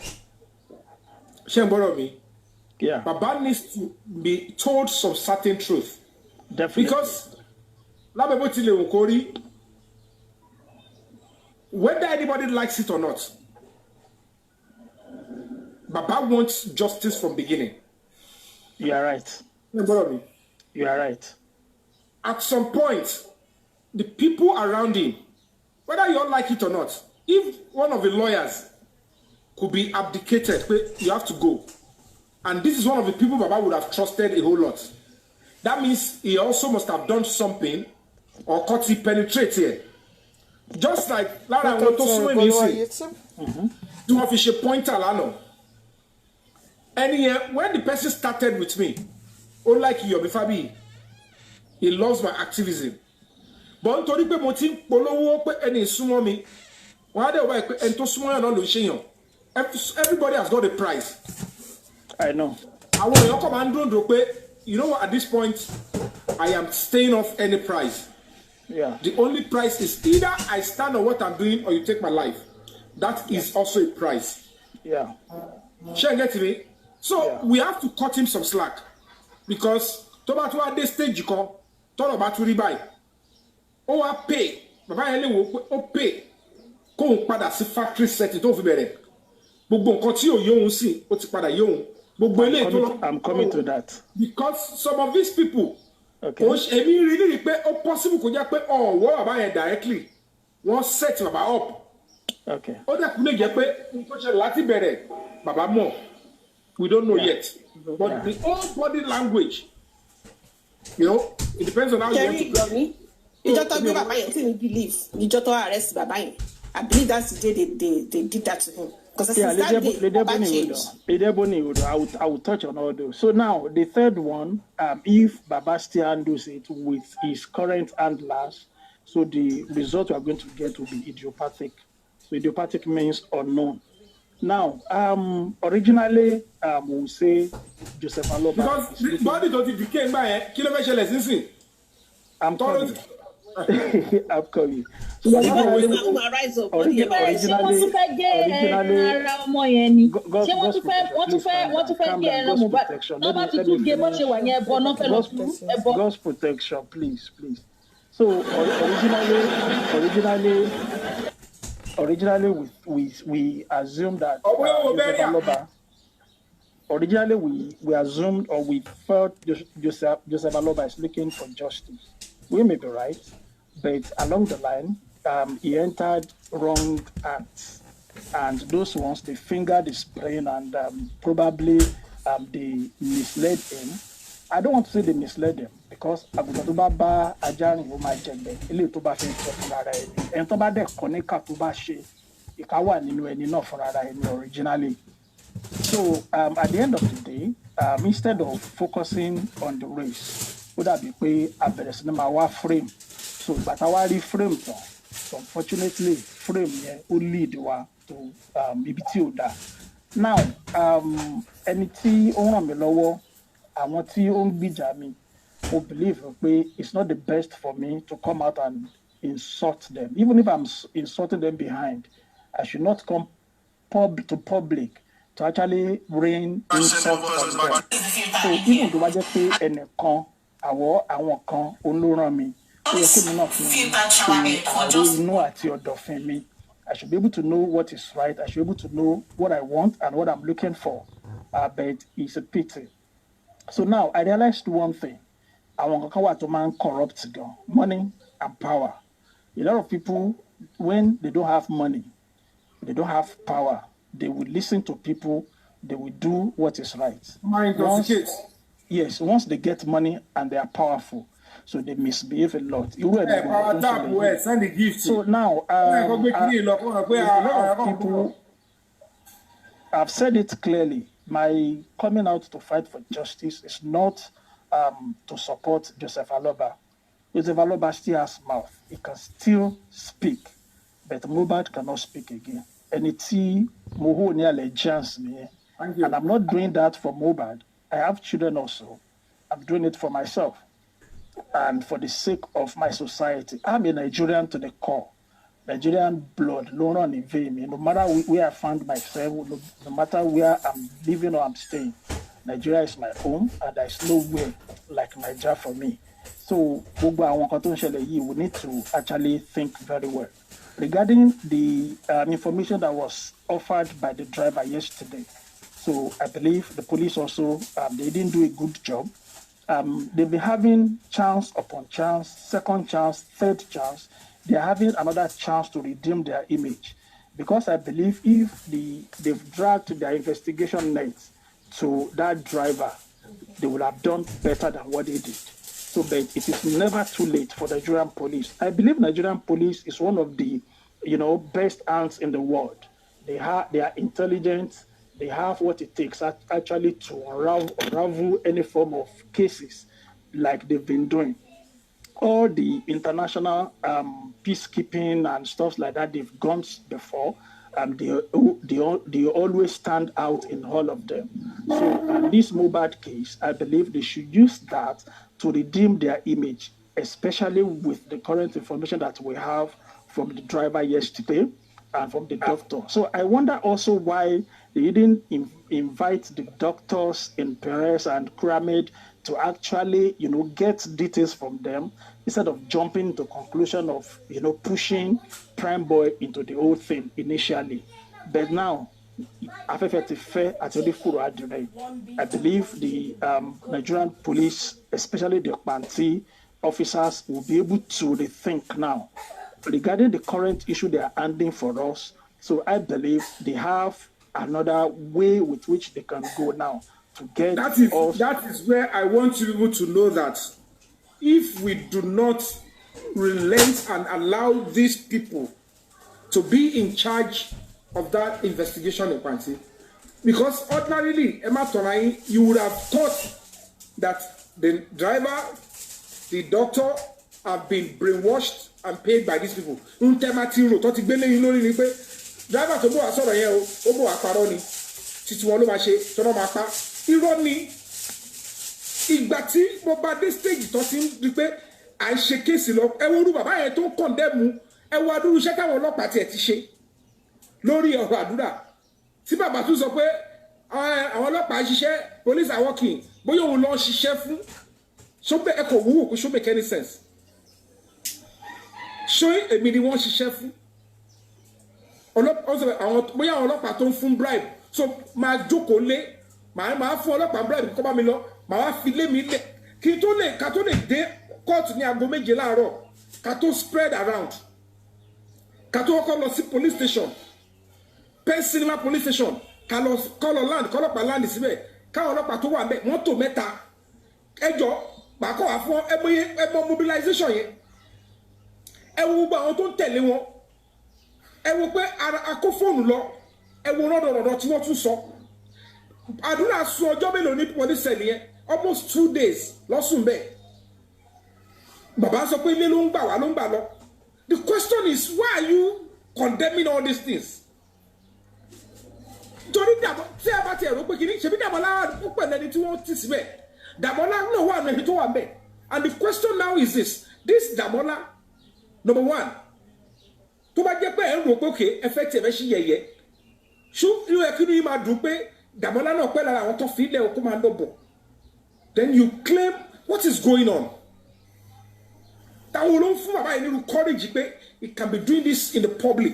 yeah, Baba needs to be told some certain truth. Definitely. Because whether anybody likes it or not, Baba wants justice from beginning. You are right. You are right. At some point, the people around him, whether you all like it or not, if one of the lawyers could be abdicated, you have to go. And this is one of the people Baba would have trusted a whole lot. That means he also must have done something or caught he penetrate here. Just like Lara want to swim to have a pointer lano. And when the person started with me, unlike Yobifabi, he loves my activism. But everybody has got a price. I know. You know what? At this point, I am staying off any price. Yeah. The only price is either I stand on what I'm doing or you take my life. That is also a price. Yeah. Shall I get to me? So we have to cut him some slack. because tó bá tún wá dé stage kan tọ́rọ̀ bá tún rí báyìí ó wá pay bàbá yẹn lè wò pé ó pay kóun padà sí factory setting tó fi bẹ̀rẹ̀ gbogbo nǹkan tí ò yé òun sí ó ti padà yé òun gbogbo eléyìí tó lọ. I'm coming to that. Because some of these people èmi rí pé ó possible kó jẹ́ pé ọ̀wọ́ bàbá yẹn directly wọ́n set bàbá up. Ó dẹ̀kun lè jẹ́ pé nǹkan ṣe láti bẹ̀rẹ̀ bàbá mọ̀ we don't know yet but the whole body language you know it depends on how you want to play. ìjọ tó gbé bàbá yẹn tí mi believe ìjọ tó arrest bàbá yẹn I believe that's the day they did that to him. Yeah, I will touch on all those. So now the third one, if Baba still handles it with his current handlers, so the result we are going to get will be idiopathic. So idiopathic means unknown. Now, originally, we'll say Joseph Aloba. Because the body don't became by kilometer less. I'm coming. I'm coming. God's protection, please. So originally we assumed that we assumed or we felt Joseph Aloba is looking for justice. We may be right, but along the line, he entered wrong acts, and those ones they fingered his brain and probably they misled him. I don't want to say they misled him because Abubakar Ajani who might check them. Ele to ba fe so fúnra rẹ̀. En tó bá dé konika tó bá ṣe ìkà wà nínú ẹni náà fúnra rẹ̀ originally. So at the end of the day, instead of focusing on the race, would that be pay a better cinema frame? So but our frame so unfortunately frame will lead to BBT that. Now anything on me lower I want to own bijami who believe it's not the best for me to come out and insult them. Even if I'm insulting them behind, I should not come to public to actually rain insult on them. So even though I just say any con àwọn kan olóran mi ó yẹ kí mi náà fi know at your dolphin me. I should be able to know what is right. I should be able to know what I want and what I'm looking for. But it's a pity. So now I realized one thing. Àwọn kan wà tó máa ń corrupt gan. Money and power. A lot of people, when they don't have money, they don't have power, they will listen to people, they will do what is right. Once they get money and they are powerful, so they misbehave a lot. So now, a lot of people, I've said it clearly, my coming out to fight for justice is not to support Joseph Aloba. Joseph Aloba still has mouth. He can still speak, but Mohbad cannot speak again. And it's Moho near allegiance me. And I'm not doing that for Mohbad. I have children also. I'm doing it for myself and for the sake of my society. I'm a Nigerian to the core. Nigerian blood, no run in vain. No matter where I find myself, no matter where I'm living or I'm staying, Nigeria is my home, and there's nowhere like Nigeria for me. So, we need to actually think very well. Regarding the information that was offered by the driver yesterday, so I believe the police also, they didn't do a good job. They've been having chance upon chance, second chance, third chance. They're having another chance to redeem their image. Because I believe if they've dragged their investigation nets to that driver, they would have done better than what they did. So but it is never too late for the Nigerian police. I believe Nigerian police is one of the best hands in the world. They are intelligent. They have what it takes actually to unravel any form of cases like they've been doing. All the international peacekeeping and stuff like that they've gone before, they always stand out in all of them. So this Mohbad case, I believe they should use that to redeem their image, especially with the current information that we have from the driver yesterday and from the doctor. So I wonder also why they didn't invite the doctors in Perez and Pyramid to actually, get details from them instead of jumping to conclusion of, pushing Prime Boy into the whole thing initially. But now, I believe the Nigerian police, especially the Panti officers, will be able to rethink now regarding the current issue they are handling for us. So I believe they have another way with which they can go now to get that is where I want you to know that if we do not relent and allow these people to be in charge of that investigation in Panti, because ordinarily, Emma Tonai, you would have thought that the driver, the doctor have been brainwashed and paid by these people. Driver to go as sort of Obo Aparoni, Tituano Tonoma, Ironi, Igbati, Mohbad stage, Tosin, I shake case lock, Ewu Baba, I don't condemn, Ewadu Shaka will not party at Tishe. Lórí ọ̀rọ̀ àdúrà tí bàbá tún sọ pé àwọn ọlọ́pàá ṣiṣẹ́ police are working bóyá òun lọ ṣiṣẹ́ fún ṣóbẹ̀ ẹ̀kọ́ wúwo kó ṣóbẹ̀ any sense ṣó èmi ni wọ́n ṣiṣẹ́ fún bóyá àwọn ọlọ́pàá tó ń fún bribe so máa jókòó lé máa fún ọlọ́pàá bribe kó bá mi lọ máa wá fi lé mi lé ká tó lè dé kóòtù ní aago 7 láàárọ̀ ká tó spread around ká tó kọ́ lọ sí police station Pennsylvania police station kọlọ land kọlọpàá land síbẹ̀ káwọn ọlọ́pàá tó wà ńbẹ̀ mọ́tò 3 ẹjọ́ pàkọ́ wà fún ẹbọ mobilization yẹn ẹ wo gbogbo àwọn tó ń tẹ̀lé wọn ẹ wo pé akó fóònù lọ ẹ wo rọ́dọ̀rọ̀dọ̀ tí wọ́n tún sọ àdúrà sún ọjọ́ mélòó ní police cell yẹn almost 2 days lọ́sùn bẹ́ẹ̀ bàbá sọ pé ilé ló ń gbà wá ló ń gbà lọ. The question is, why are you condemning all these things? Torí dàbọ̀ tí a bá ti ẹ̀rọ pé kìíní ṣebí Dàmọ́lá ó pẹ̀lú ẹni tí wọ́n ti síbẹ̀ Dàmọ́lá náà wà níbi tó wà ń bẹ̀. And the question now is this Dàmọ́lá, number one, tó bá jẹ́ pé ẹ̀ ń rò pé òkè ẹ fẹ́ tiẹ̀ fẹ́ ṣí yẹ̀yẹ́ ṣú inú ẹ̀ kí ni yìí máa dùn pé Dàmọ́lá náà pẹ́ lára àwọn tó fi ilẹ̀ òkú máa lọ bọ̀. Then you claim what is going on? Táwọn olóhùn fún bàbá yìí nínú courage pé it can be doing this in the public.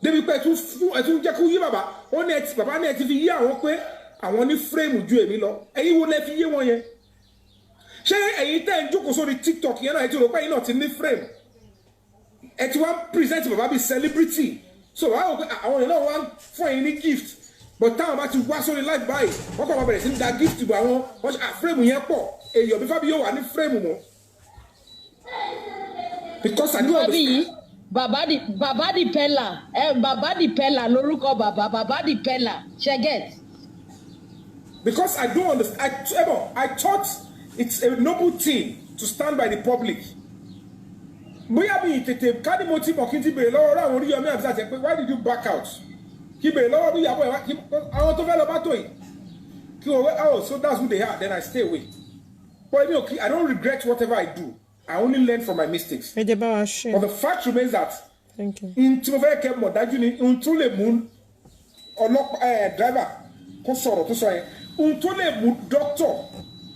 Débi pé ẹ̀tún jẹ́ kó yí bàbá ó ní ẹtì bàbá ní ẹtì fi yí àwọn pé àwọn ní frame ju èmi lọ ẹ̀yin wo lẹ fi yé wọn yẹn ṣé ẹ̀yin tẹ́ ń jókòó sórí TikTok yẹn náà ẹ ti rò pé ẹ̀yin náà ti ní frame ẹ ti wá present bàbá bíi celebrity so wàá wò pé àwọn yẹn náà wá fún ẹ̀yin ní gift but táwọn bá ti wá sórí live báyìí wọ́n kọ́ máa bẹ̀rẹ̀ sí ní da gift bò àwọn frame yẹn pọ̀ èyàn bí Fábí yóò wà ní frame mọ́ because I know Baba di Pella lórúkọ baba di Pella get. Because I don't understand. I thought it's a noble thing to stand by the public. Bóyá bí tètè káàdì mo ti mọ̀ kí n ti bèrè lọ́wọ́ àwọn Oríyọmí àbísà tẹ̀ pé why did you back out? Kí bèrè lọ́wọ́ bí ìyàwó ẹ̀ àwọn tó fẹ́ lọ bá tó yìí. Kí wọ́n wẹ́ so that's who they are, then I stay away. But I don't regret whatever I do. I only learn from my mistakes. But the fact remains that in tí mo fẹ́ kẹ́ mọ̀ dájú ni ohun tó lè mú ọlọ́pàá driver kó sọ̀rọ̀ tó sọ yẹn ohun tó lè mú doctor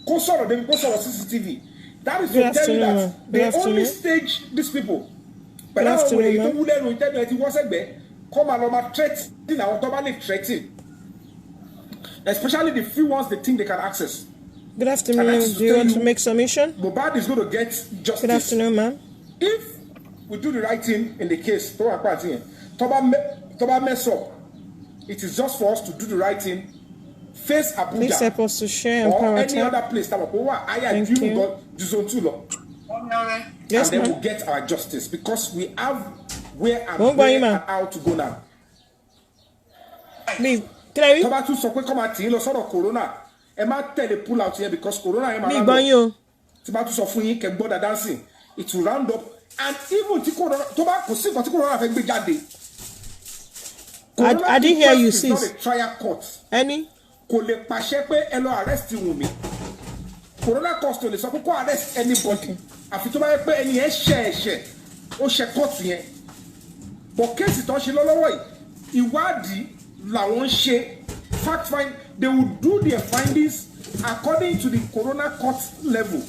kó sọ̀rọ̀ débi kó sọ̀rọ̀ CCTV. That is to tell you that they only stage these people. But that's why they don't learn tell me that wọ́n sẹ́gbẹ́ kọ́ máa lọ máa threaten àwọn tó bá lè threaten. Especially the few ones they think they can access. Good afternoon. Do you want to make submission? Mohbad is going to get justice. Good afternoon, ma'am. If we do the right thing in the case, Toba mess up, it is just for us to do the right thing, face Abuja, please help us to share and or any other place. Thank you. Yes, and then we'll get our justice because we have where and how to go now. Please, can I Toba tún sọ pé come at lọ sọ̀rọ̀ corona. Ẹ má tẹ̀lé pull out here because corona ẹ máa round up. Tí bá tún sọ fún yín kẹ́ gbọ́ dancing, it will round up and even tí corona tó bá kò sí nǹkan tí corona fẹ́ gbé jáde. I didn't hear you, sis. It's not a trial court. Any? Kò lè pàṣẹ pé ẹ lọ arrest Wunmi. Corona court lè sọ pé kó arrest anybody. Àfi tó bá yẹ pé ẹni yẹn ṣẹ̀ ó ṣe court yẹn. But case tó ń ṣe lọ́wọ́ yìí ìwádìí làwọn ṣe fact find they will do their findings according to the corona court level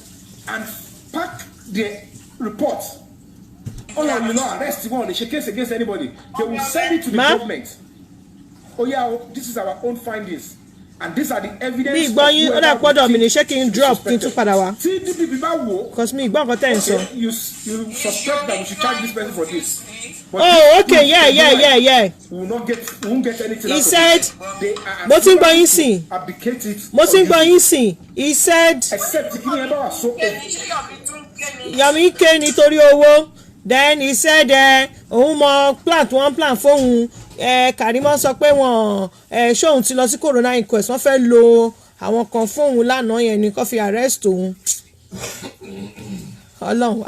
and pack the report. Oh, you know, arrest one, they should case against anybody. They will send it to the government. Oh yeah, this is our own findings. And these are the evidence. Me gbọ́ yín ó dà pọ́dọ̀ mi ní ṣé kí n drop kí n tún padà wá. Tí DPP bá wò. Because me gbọ́ nǹkan tẹ́ ń sọ. You suspect that we should charge this person for this. But oh okay yeah. We won't get anything. He said mo ti ń gbọ́ yín sìn. Mo ti ń gbọ́ yín sìn. He said. Except kí ni ẹ bá wà so. Yomi ké nítorí owó. Then he said òun mọ plan fóun. Karimo sọ pé wọn ṣóun ti lọ sí corona inquest wọ́n fẹ́ lo àwọn kan fóun lánàá yẹn ni kó fi arrest òun. Ọlọ́run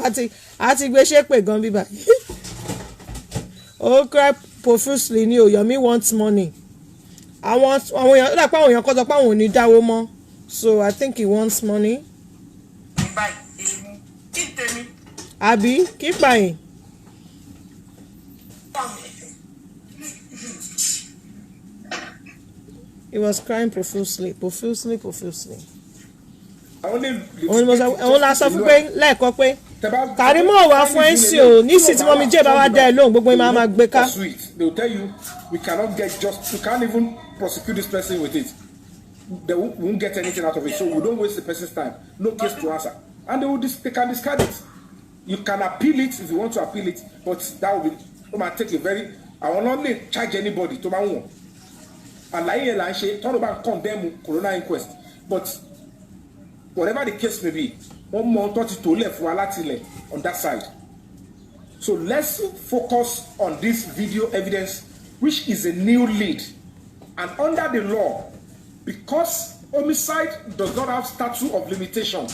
àti gbé ṣépè gan bíbá. ó crap profusely ni Yomi wants money. àwọn èèyàn ó dà pé àwọn èèyàn kọ́ sọ pé àwọn ò ní dáwó mọ́ so I think he wants money. àbí kí pààyàn. He was crying profusely. Òun la sọ fún pé lẹ́ẹ̀kan pé Karimo wà fún ẹ̀sìn o nísì tí wọ́n mi jẹ́ bá wá dá ẹ lóhùn gbogbo yín máa gbé ká. They will tell you we can't even prosecute this person with it. They won't get anything out of it, so we don't waste the person's time. No case to answer, and they can discard it. You can appeal it if you want to appeal it, but that will take a very. I will not charge anybody to my own. Àlàyé là ń ṣe tọ́lọ́ bá ń condemn corona inquest but whatever the case may be wọ́n mọ tó ti tó lẹ̀ fún wa láti ilẹ̀ on that side. So let's focus on this video evidence which is a new lead and under the law because homicide does not have statute of limitation.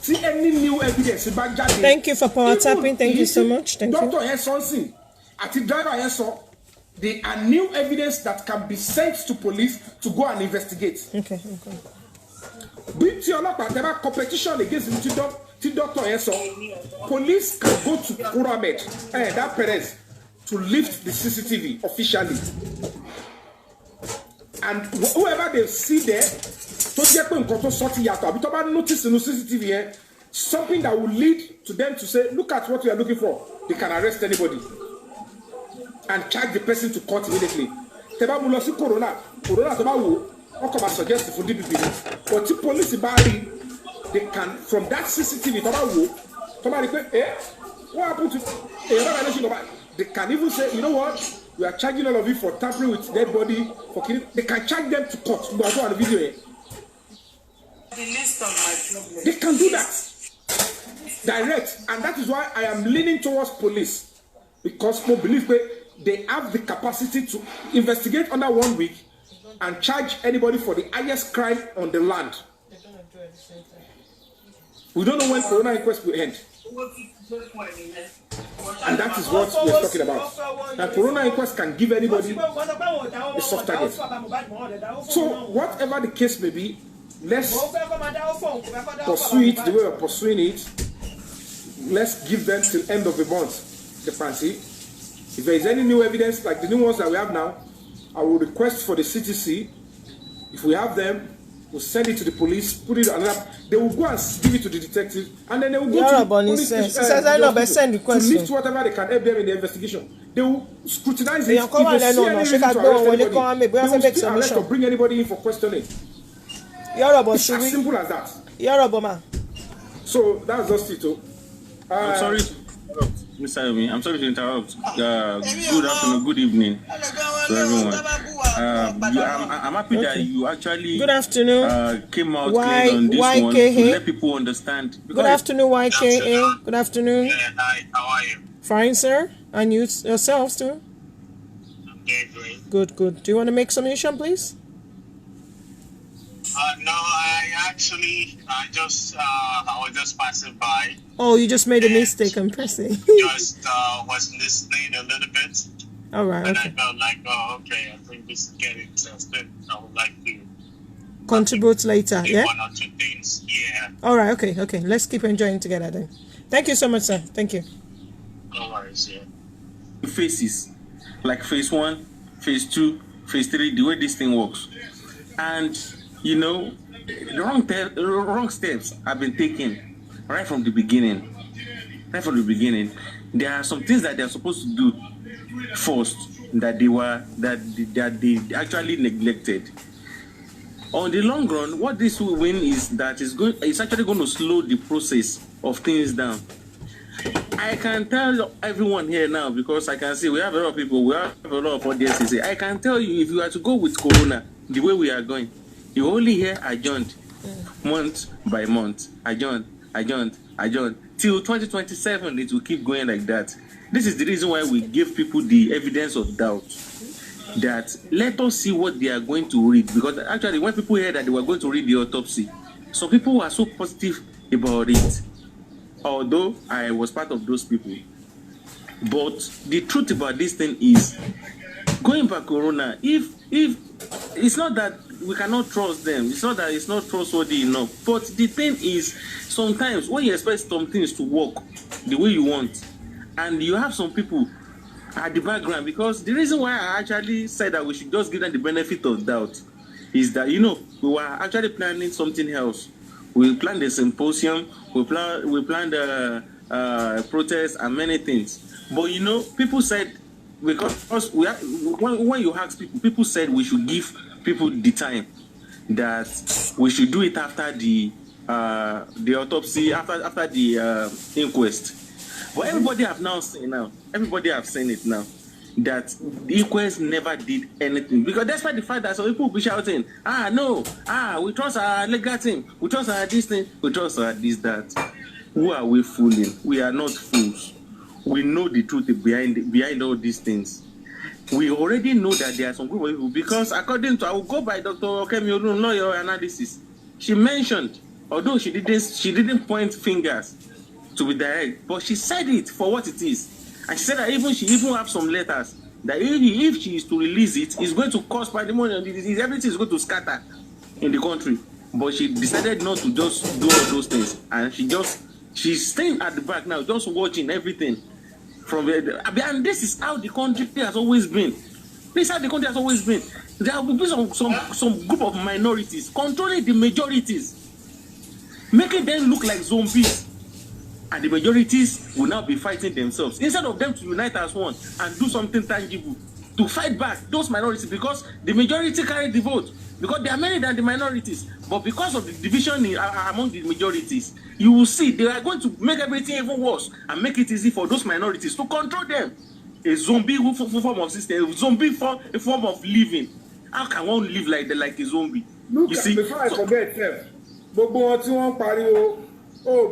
See any new evidence bá jáde. Thank you for power tapping. Thank you so much. Thank you. Doctor yẹn sọ sí àti driver yẹn sọ. There are new evidence that can be sent to police to go and investigate. Okay. Bí tí ọlọ́pàá tẹ́ bá competition against the doctor yẹn sọ, police can go to Kuramed, that Perez, to lift the CCTV officially. And whoever they see there, tó jẹ́ pé nǹkan tó sọ ti yàtọ̀ àbí tó bá notice in the CCTV yẹn, something that will lead to them to say, look at what we are looking for. They can arrest anybody. And charge the person to court immediately. Teba mu lọ sí corona tó bá wò wọ́n kàn máa suggest for DPP but tí police bá rí they can from that CCTV tó bá wò tó bá rí pé what happened to they can even say you know what we are charging all of you for tampering with dead body for killing. They can charge them to court. Gbogbo àwọn video yẹn. They can do that direct and that is why I am leaning towards police because we believe they have the capacity to investigate under 1 week and charge anybody for the highest crime on the land. We don't know when corona inquest will end. And that is what we're talking about. That corona inquest can give anybody a soft target. So whatever the case may be, let's pursue it the way we're pursuing it. Let's give them till end of the month, the fancy. If there is any new evidence, like the new ones that we have now, I will request for the CTC. If we have them, we'll send it to the police, put it on another. They will go and give it to the detective, and then they will go to the police to lift whatever they can help them in the investigation. They will scrutinize it. If they see any reason to arrest anybody, they will still arrest or bring anybody in for questioning. It's as simple as that. So that's just it. I'm sorry. Mr. Yomi, I'm sorry to interrupt. Good afternoon, good evening to everyone. I'm happy that you actually good afternoon. Came out clear on this one to let people understand. Good afternoon, YKA. Good afternoon. Yeah, hi, how are you? Fine, sir. And you yourselves too? I'm doing great. Good. Do you want to make submission, please? No, I was just passing by. Oh, you just made a mistake. I'm pressing. Just was listening a little bit. All right. And okay. I felt like, oh, okay, I think this is getting interesting. I would like to contribute later. Yeah. One or two things. Yeah. All right. Okay. Let's keep enjoying together then. Thank you so much, sir. Thank you. No worries. Yeah. Phases, like phase 1, phase 2, phase 3, the way this thing works, and wrong steps have been taken right from the beginning. Right from the beginning, there are some things that they are supposed to do first that they actually neglected. On the long run, what this will win is that it's actually going to slow the process of things down. I can tell everyone here now, because I can see we have a lot of people, we have a lot of audiences. I can tell you, if you are to go with Corona the way we are going, you only hear adjourned month by month, adjourned till 2027. It will keep going like that. This is the reason why we give people the evidence of doubt, that let us see what they are going to read. Because actually, when people heard that they were going to read the autopsy, some people were so positive about it, although I was part of those people. But the truth about this thing is, going back Corona, if it's not that we cannot trust them, it's not that it's not trustworthy enough, but the thing is, sometimes when you expect some things to work the way you want, and you have some people at the background, because the reason why I actually said that we should just give them the benefit of doubt is that, we were actually planning something else. We planned a symposium, we planned a protest and many things. But people said, because when you ask people said we should give people the time, that we should do it after the autopsy, after the inquest. But everybody have seen it now, that the inquest never did anything. Because despite the fact that some people will be shouting, we trust our legal team, we trust our this thing, we trust our this, that. Who are we fooling? We are not fools. We know the truth behind all these things. We already know that there are some group of people, because according to, I will go by Dr. Okemi Olun, lawyer analysis, she mentioned, although she didn't point fingers to be direct, but she said it for what it is. And she said that she even have some letters that if she is to release it, it's going to cause pandemonium, everything is going to scatter in the country. But she decided not to just do all those things, and she's staying at the back now, just watching everything from there. And this is how the country has always been. This is how the country has always been. There will be some group of minorities controlling the majorities, making them look like zombies. And the majorities will now be fighting themselves, instead of them to unite as one and do something tangible to fight back those minorities, because the majority carry the vote, because they are many than the minorities. But because of the division among the majorities, you will see they are going to make everything even worse and make it easy for those minorities to control them. A zombie form of system, a zombie form of living. How can one live like a zombie? Look, you see, before I forget, Bobo tí wọ́n pariwo,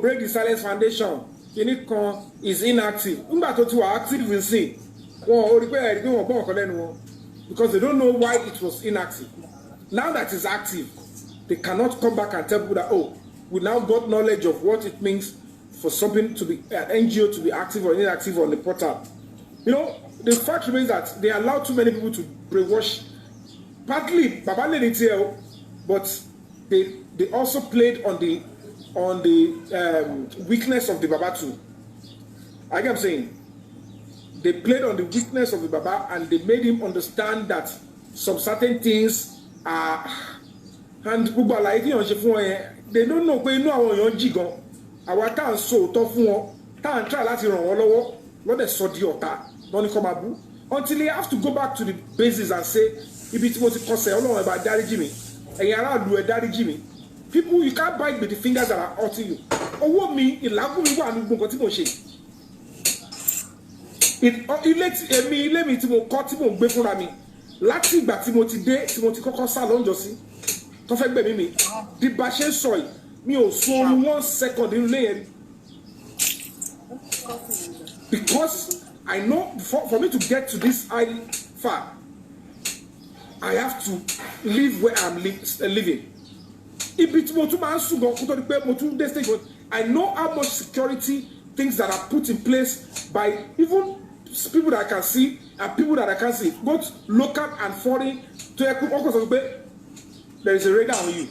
break the silence foundation, kìíní kan is inactive. Nígbà tó ti wà active in sin, wọn ò rí pé ẹ̀rí pé wọ́n gbọ́ ọ̀kan lẹ́nu wọn, because they don't know why it was inactive. Now that it's active, they cannot come back and tell people that, we now got knowledge of what it means for something to be, an NGO to be active or inactive on the portal. The fact remains that they allow too many people to brainwash. Partly, Baba Lenitiel, but they also played on the weakness of the Baba too. I get what I'm saying. They played on the weakness of the Baba, and they made him understand that some certain things are, and they don't know pé inú àwọn èèyàn jì gan. Àwa tá ń sọ òótọ́ fún wọn, tá ń try láti ràn wọ́n lọ́wọ́, lọ́dẹ̀ sọ di ọ̀tá, lọ́ní kọ́ máa bú. Until they have to go back to the basis and say, ibi tí mo ti kọsẹ̀ Ọlọ́run ẹ bá dáríjì mi, ẹ̀yin aráàlú ẹ dáríjì mi. People, you can't bite with the fingers that are hurting you. Owó mi, ìlàgùn mi wà ní gbogbo nǹkan tí mo ṣe. Ilé mi tí mo kọ́ tí mo gbé fúnra mi, láti ìgbà tí mo ti dé, tí mo ti kọ́kọ́ sá lọ́njọ́ sí, tó fẹ́ gbẹ̀mí mi, bí bá ṣe ń sọ yìí, mi ò sùn oorun 1 second nínú ilé yẹn. Because I know for me to get to this high far, I have to live where I'm living. Ibi tí mo tún máa ń sùn gan kó tó di pé mo tún dé stage, I know how much security things that are put in place by even people that I can see and people that I can't see, both local and foreign, to equip all kinds of people. There is a radar on you.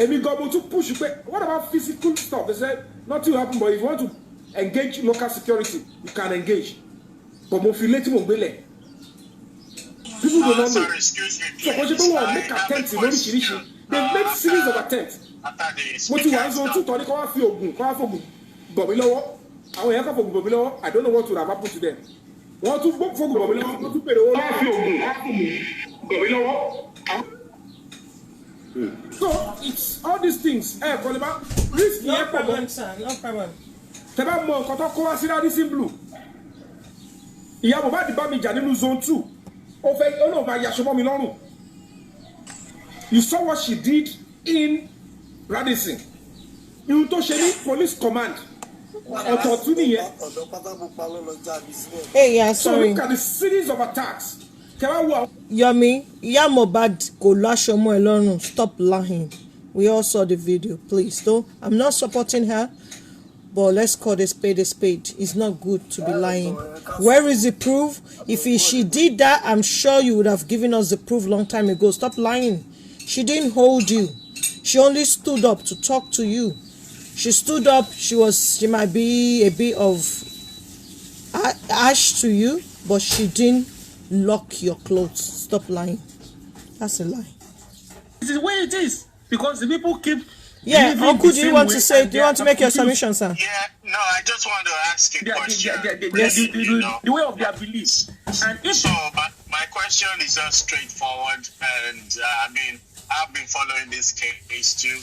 And we go to push you. What about physical stuff? They said nothing will happen, but if you want to engage local security, you can engage. But mo fi létí mo gbélé. People don't know. Sorry, excuse me. So when you go and make attempt in lóríṣiríṣi, they made series of attempts. Mo ti wà ń zone 2 tọ́ ní kọ́ wá fi oògùn bọ̀ mí lọ́wọ́. Àwọn èèyàn kan fògùn bọ̀ mí lọ́wọ́. I don't know what would have happened to them. Wọ́n tún fògùn bọ̀ mí lọ́wọ́. Wọ́n tún bèrè owó lọ́wọ́ fi oògùn bọ̀ mí lọ́wọ́. So it's all these things. Kọ́lébá risk yẹn pọ̀ mọ́. No problem. Tẹ́ bá mọ nǹkan tó kó wá sí Radisson Blu. Ìyá Mohbad bá mi jà nínú zone 2. Ó náà máa yaṣọ mọ́ mi lọ́rùn. You saw what she did in Radisson. Ihun tó ṣe ní police command. Ọ̀tọ̀ tún nìyẹn. Hey, yeah, So sorry. look at the series of attacks. Yomi, ìyá Mohbad kò láṣọ mọ́ ẹ lọ́rùn. Stop lying. We all saw the video. Please, though. I'm not supporting her. But let's call a spade a spade. It's not good to be lying. Where is the proof? If she did that, I'm sure you would have given us the proof long time ago. Stop lying. She didn't hold you. She only stood up to talk to you. She stood up. She might be a bit of ash to you, but she didn't lock your clothes. Stop lying. That's a lie. This is the way it is. Because the people keep... Yeah, Uncle, do you want to say? Do you want to make your submission, sir? Yeah, no, I just want to ask a question. The way of their beliefs. And if so, my question is just straightforward, and I mean, I've been following this case too,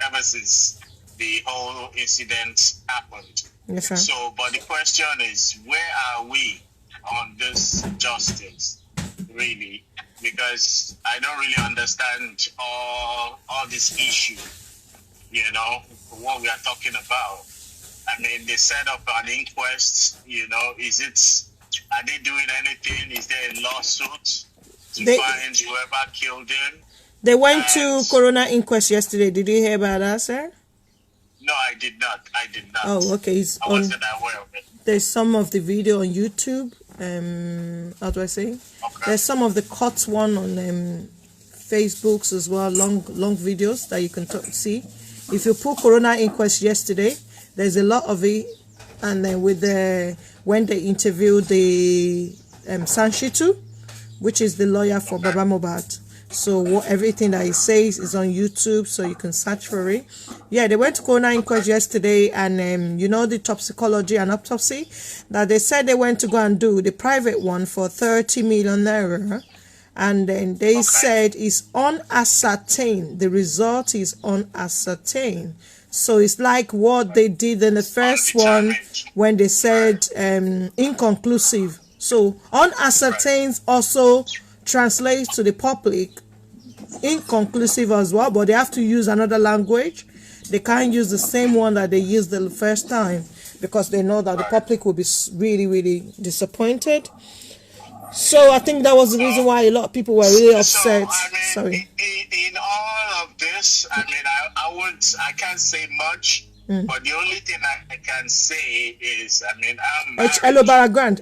ever since the whole incident happened. Yes, sir. So, but the question is, where are we on this justice, really? Because I don't really understand all this issue. What we are talking about. I mean, they set up an inquest, are they doing anything? Is there a lawsuit to find whoever killed him? They went to coroner inquest yesterday. Did you hear about that, sir? No, I did not. Oh, okay. I wasn't aware of it. There's some of the video on YouTube. How do I say? Okay. There's some of the cuts one on Facebooks as well, long videos that you can see. If you put coroner inquest yesterday, there's a lot of it, and then when they interviewed the Sanshitu, which is the lawyer for Baba Mohbad. So everything that he says is on YouTube, so you can search for it. Yeah, they went to coroner inquest yesterday, and the toxicology and autopsy that they said they went to go and do the private one for 30 million naira. And then they said it's unascertained. The result is unascertained. So it's like what they did in the first one when they said inconclusive. So unascertained also translates to the public inconclusive as well, but they have to use another language. They can't use the same one that they used the first time because they know that the public will be really, really disappointed. So I think that was the reason why a lot of people were really upset. Sorry. In all of this, I mean, I can't say much, but the only thing I can say is, I mean, I'm married. Hello, background.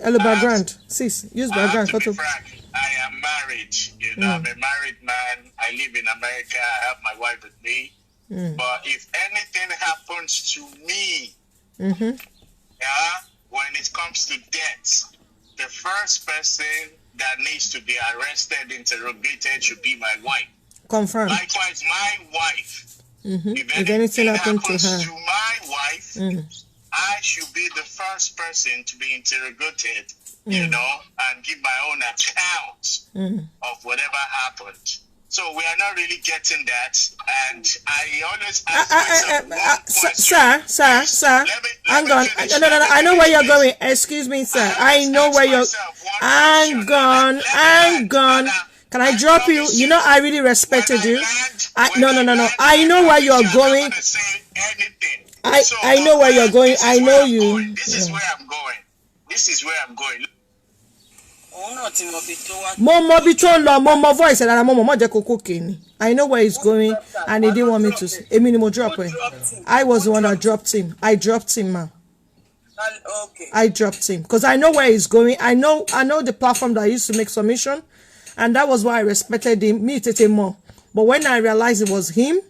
Sis, use background. To be frank, I am married. I'm a married man. I live in America. I have my wife with me. But if anything happens to me, when it comes to death, the first person that needs to be arrested, interrogated, should be my wife. Confirmed. Likewise, my wife. If anything happens to my wife, I should be the first person to be interrogated, and give my own account of whatever happened. So we are not really getting that, and I always ask sir. Hang on. No. I know where you're going. Excuse me, sir. I know where you're. Hang on. Can I drop you? I really respected you. No. I know where you're going. I know where you're going. I know you. This is where I'm going. Mo voice and mo je koko kini. I know where he's going, and he didn't want me to. I was the one that dropped him. I dropped him, ma. Okay. I dropped him because I know where he's going. I know the platform that I used to make submission, and that was why I respected him. Me tete more. But when I realized it was him,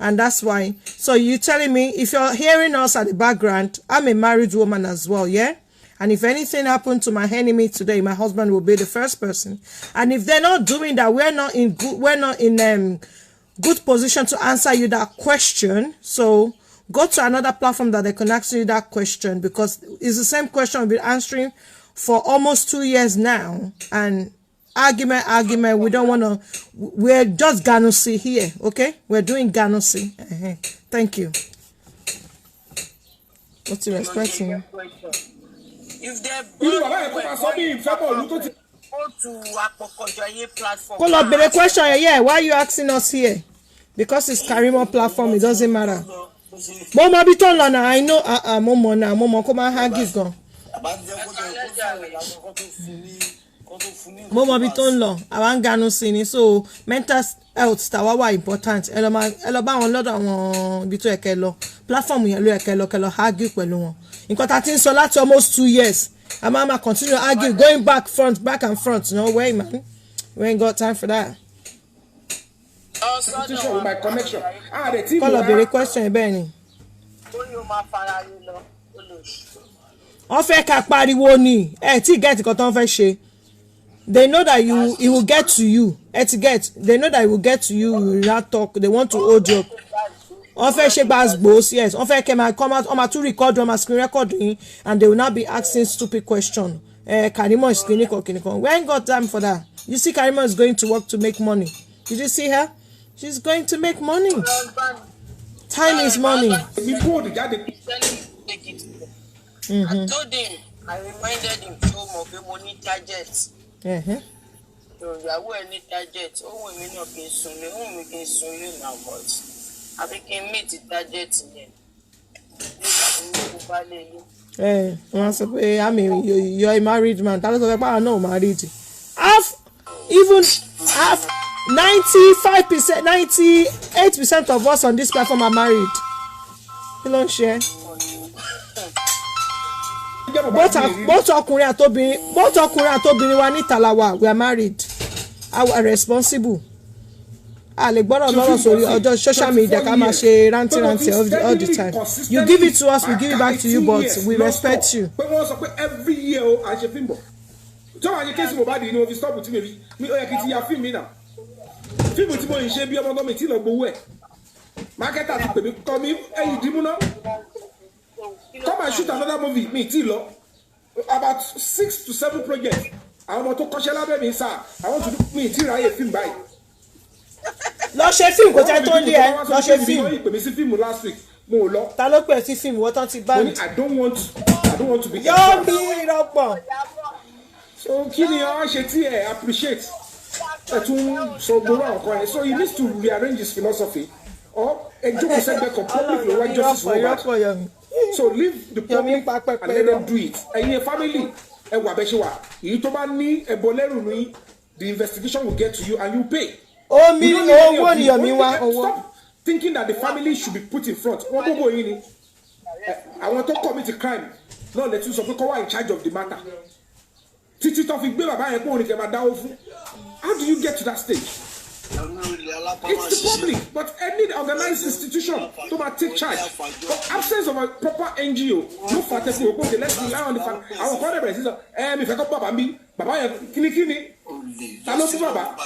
and that's why. So you telling me if you're hearing us at the background, I'm a married woman as well, yeah. And if anything happened to my enemy today, my husband will be the first person. And if they're not doing that, we're not in good position to answer you that question. So go to another platform that they can ask you that question, because it's the same question we've been answering for almost 2 years now. And argument, we don't want to, we're just Ganusi here, okay? We're doing Ganusi. Thank you. What's you expecting? If they're go to Apokojoye platform. Call up the question, yeah, why are you asking us here? Because it's Karimo platform, it doesn't matter. Mama Bitonlana, I know Momo now, Momo come and hug it gone. Momo Bitonlo, I want Ganusi, so mental health stawa important. Eloba on lot on bitu ekelo. Platform yẹn lo ekelo argue pẹ̀lú wọn. Nǹkan tá tin sọ láti almost 2 years. And mama continue to argue, going back and front. No way, man. We ain't got time for that. With my connection. Call up the question, Benny. On fait ká pariwo ni. Ti get nǹkan tó ń fẹ́ ṣe. They know that it will get to you. They know that it will get to you. You will not talk. They want to hold you up. On fait shake bass boss, yes. On fait come out on my to record on my screen recording, and they will not be asking stupid question. Karimo is clinical. We ain't got time for that. You see, Karimo is going to work to make money. Did you see her? She's going to make money. Time is money. I told him, I reminded him of the money targets. So there were any targets. Oh, we may not be soon. We can soon now, but I can meet the targets again. I mean, you're a married man. That is what I know, married. Half 95%, 98% of us on this platform are married. You don't share. Both ọkùnrin àtobìnrin wa ní Talawa, we are married. I are responsible. Lè gbọ́dọ̀ lọ́rọ̀ sórí ọjọ́ social media ká máa ṣe ranty all the time. You give it to us, we give it back to you, but we respect you. Pé wọ́n sọ pé every year o a ṣe fíìmù. Tí wọ́n á yẹ kéésì Mohbad ni mo fi stop tí mi ó yẹ kí n ti ya fíìmù mi náà. Fíìmù tí mo ń ṣe bí ọmọ gọ́ọ̀mì tí lọ gbowó ẹ̀. Mákẹ́tà ti pè mí kọ́ mi ẹ̀yìn dìímú náà. Come and shoot another movie mi tí lọ. About 6 to 7 projects. Àwọn ọmọ tó kọ́ṣẹ́ lábẹ́ mi sá. I want to do mi tí ráyè fíìmù báyìí. Lọ ṣe fíìmù kò tẹ́ tó ń lé ẹ. Lọ ṣe fíìmù. Wọ́n pè mí sí fíìmù last week. Mo lọ. Ta ló pè sí fíìmù wọ́n tán ti bá mi. I don't want to be. Yóò bí ìrọ̀pọ̀. So kí ni ọ ṣe tí ẹ appreciate ẹ tún sọ gbogbo àwọn kan yẹn. So he needs to rearrange his philosophy or ẹjọ́ kò sẹ́gbẹ́ kan public ló wá justice for Mohbad. So leave the public and let them do it. Ẹ̀yin family ẹ wà bẹ́ ṣe wà. Èyí tó bá ní ẹ̀bọ lẹ́rù ní the investigation will get to you and you pay. Owó ni Yomi wá owó. Stop thinking that the family should be put in front. Wọ́n gbogbo yín ni. Àwọn tó commit a crime náà lè tún sọ pé kó wà in charge of the matter. Títí tó fi gbé bàbá yẹn kó orin kẹ́ máa dáwó fún. How do you get to that stage? It's the public, but any organized institution to take charge. But absence of a proper NGO, no father to go. Let's rely on the family. Our father says, if I got Baba me, Baba, kini, Baba.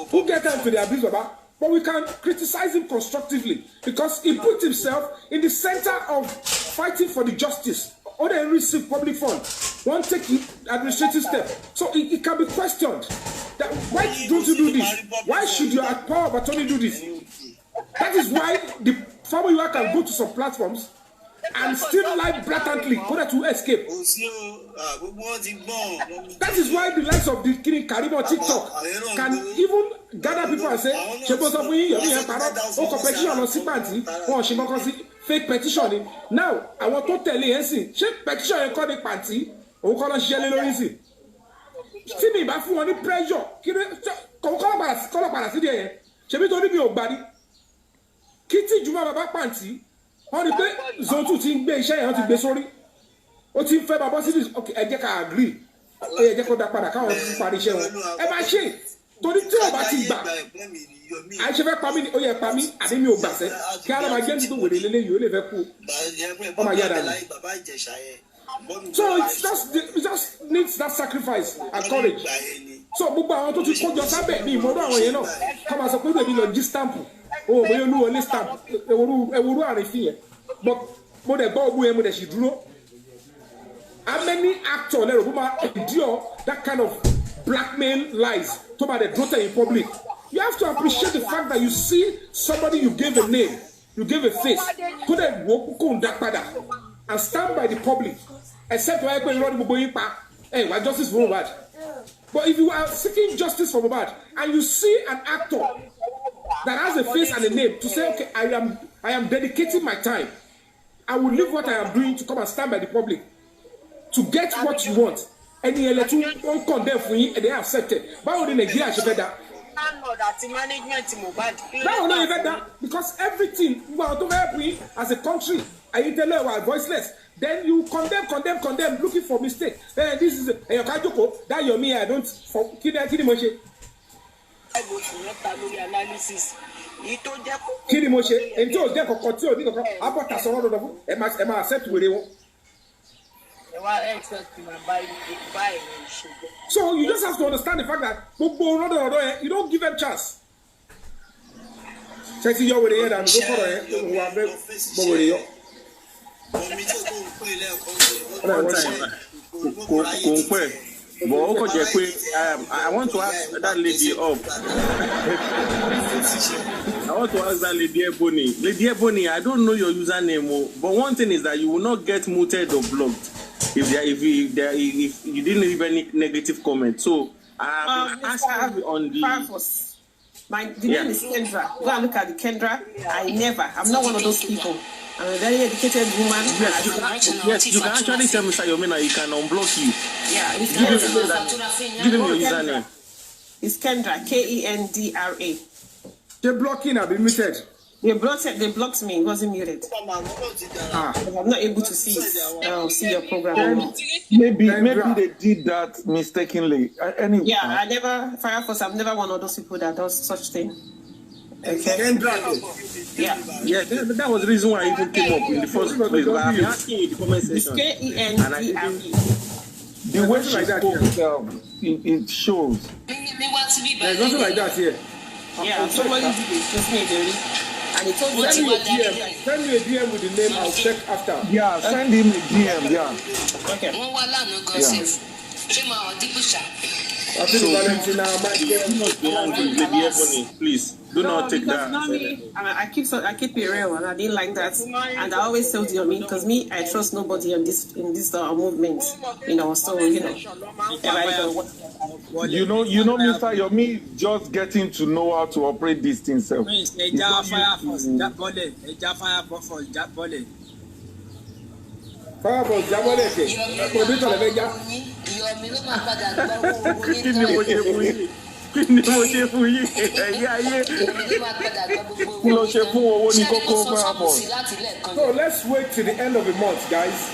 Who get time to the abuse, Baba? But we can criticize him constructively because he put himself in the center of fighting for the justice. Or they receive public funds, one take administrative step. So it can be questioned. That why don't you do this? Why should your power of attorney do this? That is why the family worker can go to some platforms and still lie blatantly in order to escape. That is why the likes of the Karimo TikTok can even gather people and say, fake petition. Now, I want to tell you, petition and call the party, or call us Shelly Lorenzi. See me back for any pressure. Call about it. She be told me your body. Kitty Juma Baba Panty. On the play, Zontu think be shy and to be sorry. What if Baba says, okay, I agree. I get that para count of party. Am I shame? Don't it tell about it back? I should have come in. Oh, yeah, Pami, I didn't know about it. Can I get to with the you live a pool? Oh, my God. So it just needs that sacrifice and courage. so gbogbo àwọn tó ti kójọ sábẹ́ ní ìmọ̀ràn àwọn yẹn náà ká máa sọ pé bèbí lọ jí stamp o bóyá olúwo ní stamp ewúrú àrífín yẹn mo dẹ̀ gbọ́ ogun yẹn mo dẹ̀ sì dúró. How many actors lẹ́rọ bó máa endure that kind of blackmail lies tó máa dẹ̀ dúró in public? You have to appreciate the fact that you see somebody you gave a name, you gave a face, tó dẹ̀ wò kó ń dá padà and stand by the public except wáyé pé irọ́ ni gbogbo yín pa wá justice for Mohbad. But if you are seeking justice for Mohbad and you see an actor that has a face and a name to say, okay, I am dedicating my time, I will leave what I am doing to come and stand by the public to get what you want. Any electoral won't condemn for you and they are accepted. Báwo ni Nigeria ṣe fẹ́ dá? Báwo ni ìfẹ́ dá? Because everything we are to help we as a country, ayétẹ́lẹ̀ wa voiceless. Then you condemn, looking for mistake. This is ẹ̀yọ̀ ká jókòó, that your me I don't for kí ni mo ṣe? Kí ni mo ṣe? Èyí tí ò jẹ́ kọ̀kọ́ tí ò ní kọ̀kọ́, abọ́ta sọ̀rọ̀ lọ́dọ̀ fún ẹ̀ máa accept wèrè wọn. So you just have to understand the fact that you don't give them chance. Check your way here and go for it. I want to ask that lady up. I want to ask that Lady Ebony. Lady Ebony, I don't know your username, but one thing is that you will not get muted or blocked if you didn't leave any negative comment. So I have on the name is Kendra. Go and look at the Kendra. I'm not one of those people. I'm a very educated woman. Yes, you can actually tell Mr. Yomina you can unblock you. Yeah, give him your username. It's Kendra, Kendra. They're blocking. I've been muted. They blocked me. It wasn't muted. I'm not able to see your program. Maybe they did that mistakenly. Anyway. Yeah, I've never one of those people that does such thing. Okay. Yeah. Yeah, that was the reason why I even came up in the first place. But I've been asking you in the comment section. The way she spoke, it shows. There's nothing like that here. Yeah, somebody did it. Just me, Jerry. And he told me send me a DM with the name. I'll check after. Yeah, send him a DM. Yeah. Okay. Please do not take that. I keep it real, and I didn't like that. And I always tell you because I trust nobody in this movement. So You know, Mr. Yomi just getting to know how to operate this thing self. So let's wait till the end of the month, guys.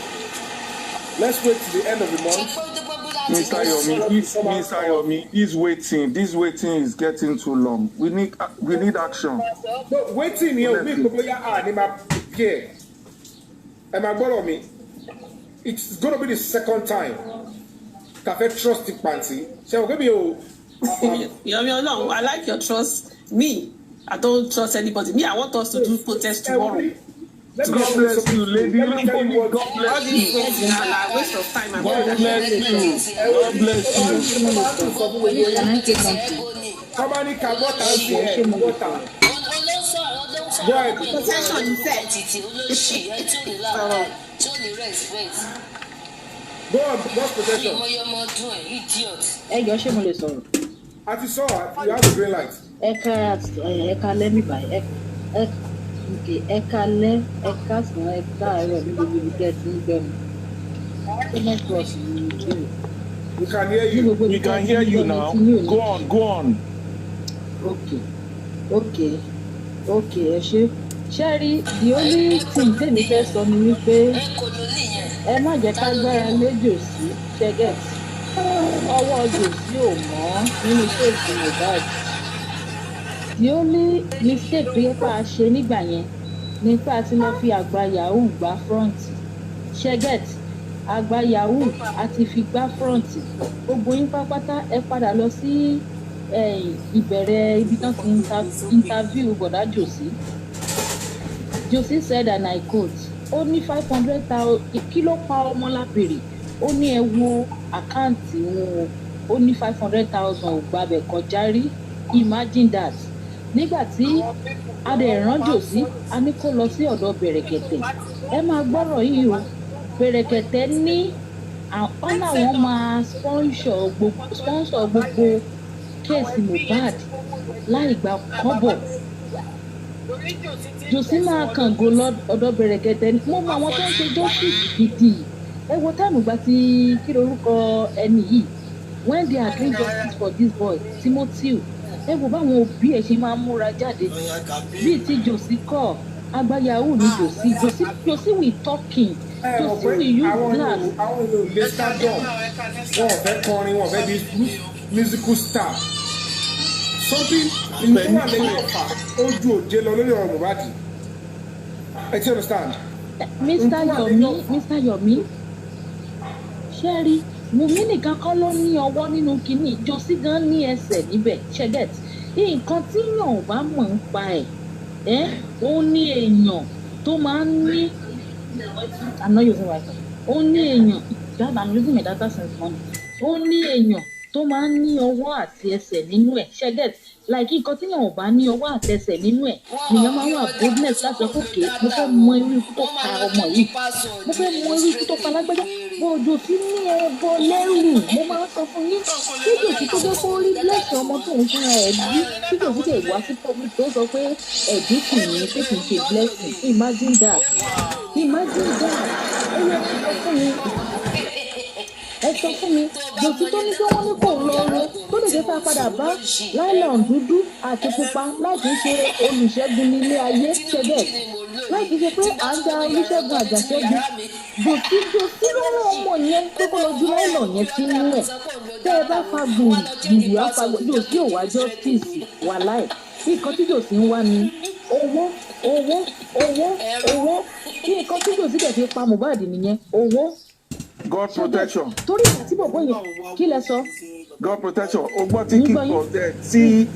Let's wait till the end of the month. Mr. Yomi, he's waiting. This waiting is getting too long. We need action. No, waiting here. Am I going me? It's going to be the second time. Cafe trust it, Panty. So give me no, I like your trust. Me, I don't trust anybody. Me, I want us to do protest tomorrow. God bless you, lady. God bless you. Waste of time. God bless you. God bless you. Somebody can water here. Go ahead. Protection, you said. Go on, what's protection? Ṣé mo lè sọ̀rọ̀? I just saw it. You have the green light. Ẹ̀ka lẹ́mí báyìí. Ẹ̀ka sàn ẹ̀ka ẹ̀rọ ní gbogbo ibi tẹ́ ti ń gbọ́ mi. Ṣé network ni ìbéèrè? We can hear you. We can hear you now. Go on. Okay. Ẹ ṣé. Ṣẹ́rí, the only thing tèmi fẹ́ sọ ni wípé ẹ má jẹ́ ká gbára lé Jòsí ṣẹ́gẹ̀t. Ọwọ́ Jòsí ò mọ́ nínú kéèsì Mohbad. The only mistake tó yẹ pa ṣe nígbà yẹn ni pé a ti lọ fi àgbà yahoo gba front ṣẹ́gẹ̀t. àgbà yahoo àti fi gbá fúrọ̀ǹtì gbogbo yín pápátá ẹ padà lọ sí ìbẹ̀rẹ̀ ibi tán ti interview bọ̀dá Josie said and I quote ó ní 500,000 kí ló pa ọmọ lábèrè ó ní ẹ wo àkáǹtì wọn ó ní 500,000 ò gbàbẹ̀ kọjá rí imagine that nígbà tí a dẹ̀ rán Josie a ní kó lọ sí ọ̀dọ̀ Bẹ̀rẹ̀kẹ̀tẹ̀ ẹ máa gbọ́rọ̀ yìí o Bẹ̀rẹ̀kẹ̀tẹ̀ ní ọ̀nà àwọn máa sponsor gbogbo kéèsì Mohbad láì gba kọ́bọ̀ Josie máa kàn gò lọ́dọ̀ Bẹ̀rẹ̀kẹ̀tẹ̀ ní mo mọ àwọn tó ń ṣe justice gidi ẹ wo táìmù gba ti kí lorúkọ ẹni yìí when they agree justice for this boy Timothy ẹ wo báwọn òbí ẹ ṣe máa ń múra jáde bíi ti Josie kọ agbayahu ni Josie we talking Josie we use glass. àwọn èèyàn lè stardom wọn ò fẹ́ kọrin wọn ò fẹ́ di musical star something ìtura lẹ́yìn ọ̀fà ojú òjé lọ lórí ọ̀rọ̀ Mohbad ẹ ti understand. Mr. Yomi ṣẹ́rí Wùmí nìkan kọ́ ló ní ọwọ́ nínú kínní Josie gan ní ẹsẹ̀ níbẹ̀ ṣẹ́gẹ̀t nǹkan tí yàn ò bá mọ̀ ń pa ẹ̀ ó ní èèyàn tó máa ń ní I'm not using Wi-Fi ó ní èèyàn I'm using my data since morning ó ní èèyàn tó máa ń ní ọwọ́ àti ẹsẹ̀ nínú ẹ̀ ṣẹ́gẹ̀t like nǹkan tí yàn ò bá ní ọwọ́ àti ẹsẹ̀ nínú ẹ̀ nìyẹn máa ń wà boldness láti ọkọ̀ òkè mo fẹ́ mọ irú ikú tó pa ọmọ yìí mo fẹ́ mọ irú ikú tó pa lágbájá bòjò sí ní ẹbọ lẹ́rù mo máa ń sọ fún yín tí Josie tó jẹ́ kó rí bless ọmọ tó ń fúnra ẹ̀ bí tí Josie lè wá sí public tó sọ pé ẹ̀bí kì í pé kì í ṣe blessing imagine that ẹ yẹ ẹ sọ fún mi Josie tó ní pé wọ́n ní kò lọ́ọ́rọ́ tó lè jẹ́ ká padà bá nylon dúdú àti pupa láti ṣe olùṣègùn nílé ayé ṣẹ́gẹ̀ láti ṣe pé à ń da olùṣègùn àjàṣẹ́gun Josie lọ́rọ̀ ọmọ yẹn kókó lọ ju nylon yẹn sínú ẹ̀ tẹ́ ẹ bá fa gbùrù àfagbọ̀ Josie ò wá justice wà láì nǹkan tí Josie ń wá ni owó kí nǹkan tí Josie dẹ̀ fi pa Mohbad nìyẹn owó. God protection. torí àti bọ̀bọ̀ yẹn kí lẹ sọ. God protection o gbọ́ tí kid boss ẹ̀ tí